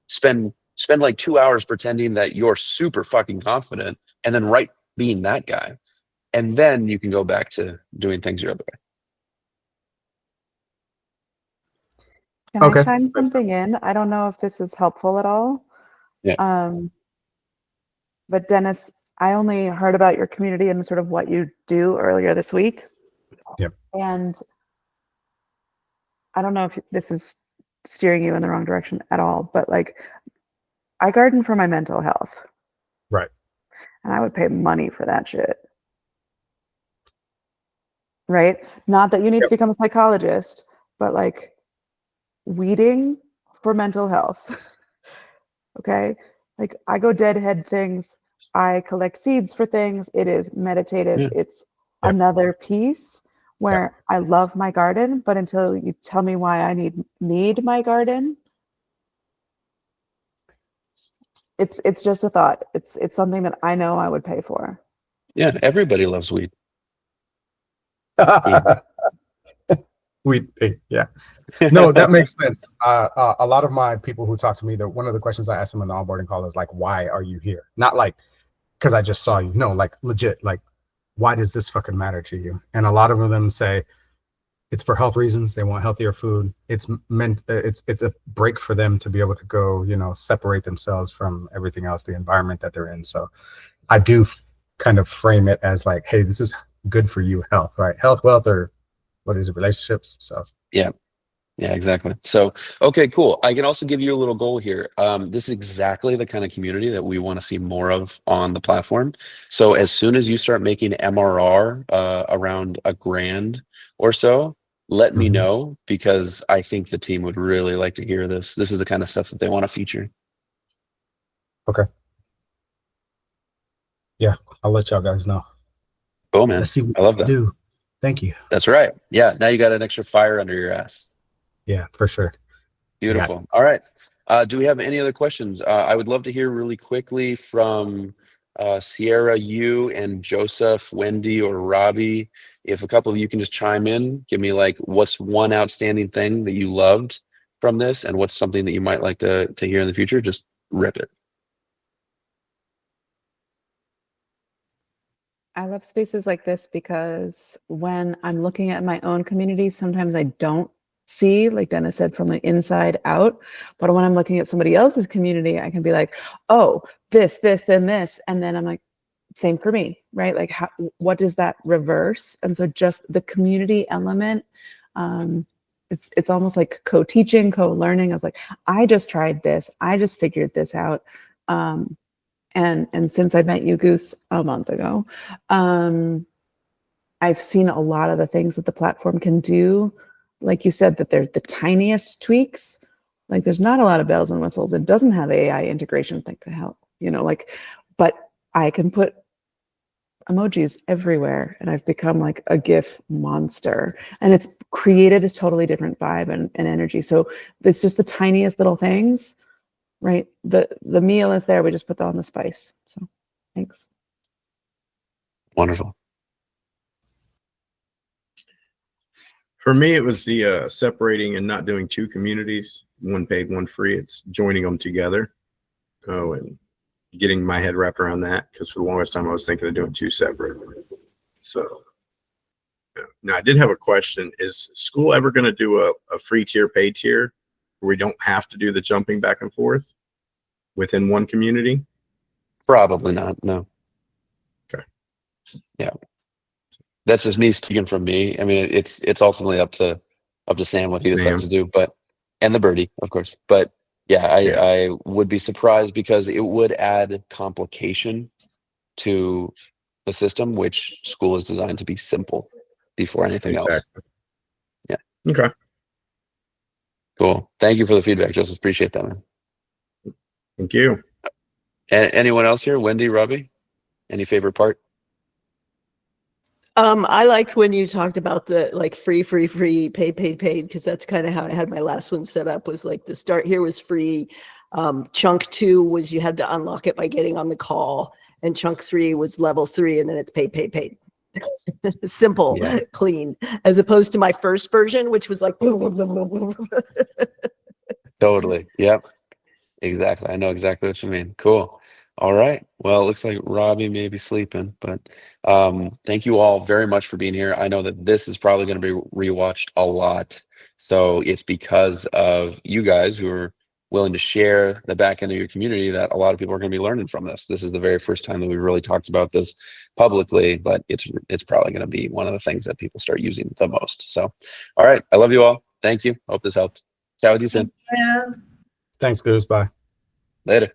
Speaker 1: spend like 2 hours pretending that you're super fucking confident, and then being that guy. And then you can go back to doing things your other way.
Speaker 6: Can
Speaker 7: Okay.
Speaker 6: I chime something in? I don't know if this is helpful at all.
Speaker 1: Yeah.
Speaker 6: But Dennis, I only heard about your community and sort of what you do earlier this week.
Speaker 7: Yep.
Speaker 6: And I don't know if this is steering you in the wrong direction at all, but like, I garden for my mental health.
Speaker 7: Right.
Speaker 6: And I would pay money for that shit. Right? Not that you need to become a psychologist, but like, weeding for mental health. Okay, like I go deadhead things, I collect seeds for things. It is meditative.
Speaker 1: Yeah.
Speaker 6: It's another piece where I love my garden, but until you tell me why I need my garden, it's just a thought. It's something that I know I would pay for.
Speaker 1: Yeah, everybody loves weed.
Speaker 7: Yeah. No, that makes sense. A lot of my people who talk to me, one of the questions I ask them in the onboarding call is like, why are you here? Not like, because I just saw you. No, like legit, like, why does this fucking matter to you? And a lot of them say it's for health reasons. They want healthier food. It's a break for them to be able to go, separate themselves from everything else, the environment that they're in. So I do kind of frame it as like, hey, this is good for you, health, right? Health, wealth, or what is it, relationships? So
Speaker 1: Yeah, exactly. So, okay, cool. I can also give you a little goal here. This is exactly the kind of community that we want to see more of on the platform. So as soon as you start making MRR around $1,000 or so, let me know, because I think the team would really like to hear this. This is the kind of stuff that they want to feature.
Speaker 7: Okay. Yeah, I'll let y'all guys know.
Speaker 1: Cool, man.
Speaker 7: Let's see what
Speaker 1: I love
Speaker 7: we
Speaker 1: that.
Speaker 7: do. Thank you.
Speaker 1: That's right. Yeah, now you got an extra fire under your ass.
Speaker 7: Yeah, for sure.
Speaker 1: Beautiful. All right. Do we have any other questions? I would love to hear really quickly from Sierra, you and Joseph, Wendy, or Robbie. If a couple of you can just chime in, give me like, what's one outstanding thing that you loved from this, and what's something that you might like to hear in the future? Just rip it.
Speaker 6: I love spaces like this because when I'm looking at my own community, sometimes I don't see, like Dennis said, from the inside out. But when I'm looking at somebody else's community, I can be like, oh, this, and this. And then I'm like, same for me, right? Like, what does that reverse? And so just the community element, it's almost like co-teaching, co-learning. I was like, I just tried this. I just figured this out. And since I met you, Goose, a month ago, I've seen a lot of the things that the platform can do. Like you said, that they're the tiniest tweaks. Like there's not a lot of bells and whistles. It doesn't have AI integration. Think the hell, but I can put emojis everywhere, and I've become like a GIF monster, and it's created a totally different vibe and energy. So it's just the tiniest little things, right? The meal is there. We just put on the spice. So thanks.
Speaker 1: Wonderful.
Speaker 5: For me, it was the separating and not doing two communities, one paid, one free. It's joining them together. Oh, and getting my head wrapped around that, because for the longest time I was thinking of doing two separate. So now I did have a question. Is school ever going to do a free tier, paid tier, where we don't have to do the jumping back and forth within one community?
Speaker 1: Probably not. No.
Speaker 5: Okay.
Speaker 1: Yeah. That's just me speaking from me. I mean, it's ultimately up to Sam what he decides to do, but and the birdie, of course. But yeah, I would be surprised because it would add complication to the system, which school is designed to be simple before anything else. Yeah.
Speaker 5: Okay.
Speaker 1: Cool. Thank you for the feedback, Joseph. Appreciate that, man.
Speaker 5: Thank you.
Speaker 1: Anyone else here? Wendy, Robbie? Any favorite part?
Speaker 8: I liked when you talked about the like free, paid, because that's kind of how I had my last one set up, was like the start here was free. Chunk 2 was you had to unlock it by getting on the call, and chunk 3 was level 3, and then it's paid. Simple,
Speaker 1: Yeah.
Speaker 8: clean, as opposed to my first version, which was like
Speaker 1: Totally. Yep. Exactly. I know exactly what you mean. Cool. All right. Well, it looks like Robbie may be sleeping, but thank you all very much for being here. I know that this is probably going to be rewatched a lot. So it's because of you guys who are willing to share the back end of your community that a lot of people are going to be learning from this. This is the very first time that we've really talked about this publicly, but it's probably going to be one of the things that people start using the most. So, all right. I love you all. Thank you. Hope this helped. Chat with you soon.
Speaker 4: Yeah.
Speaker 7: Thanks, Goose. Bye.
Speaker 1: Later.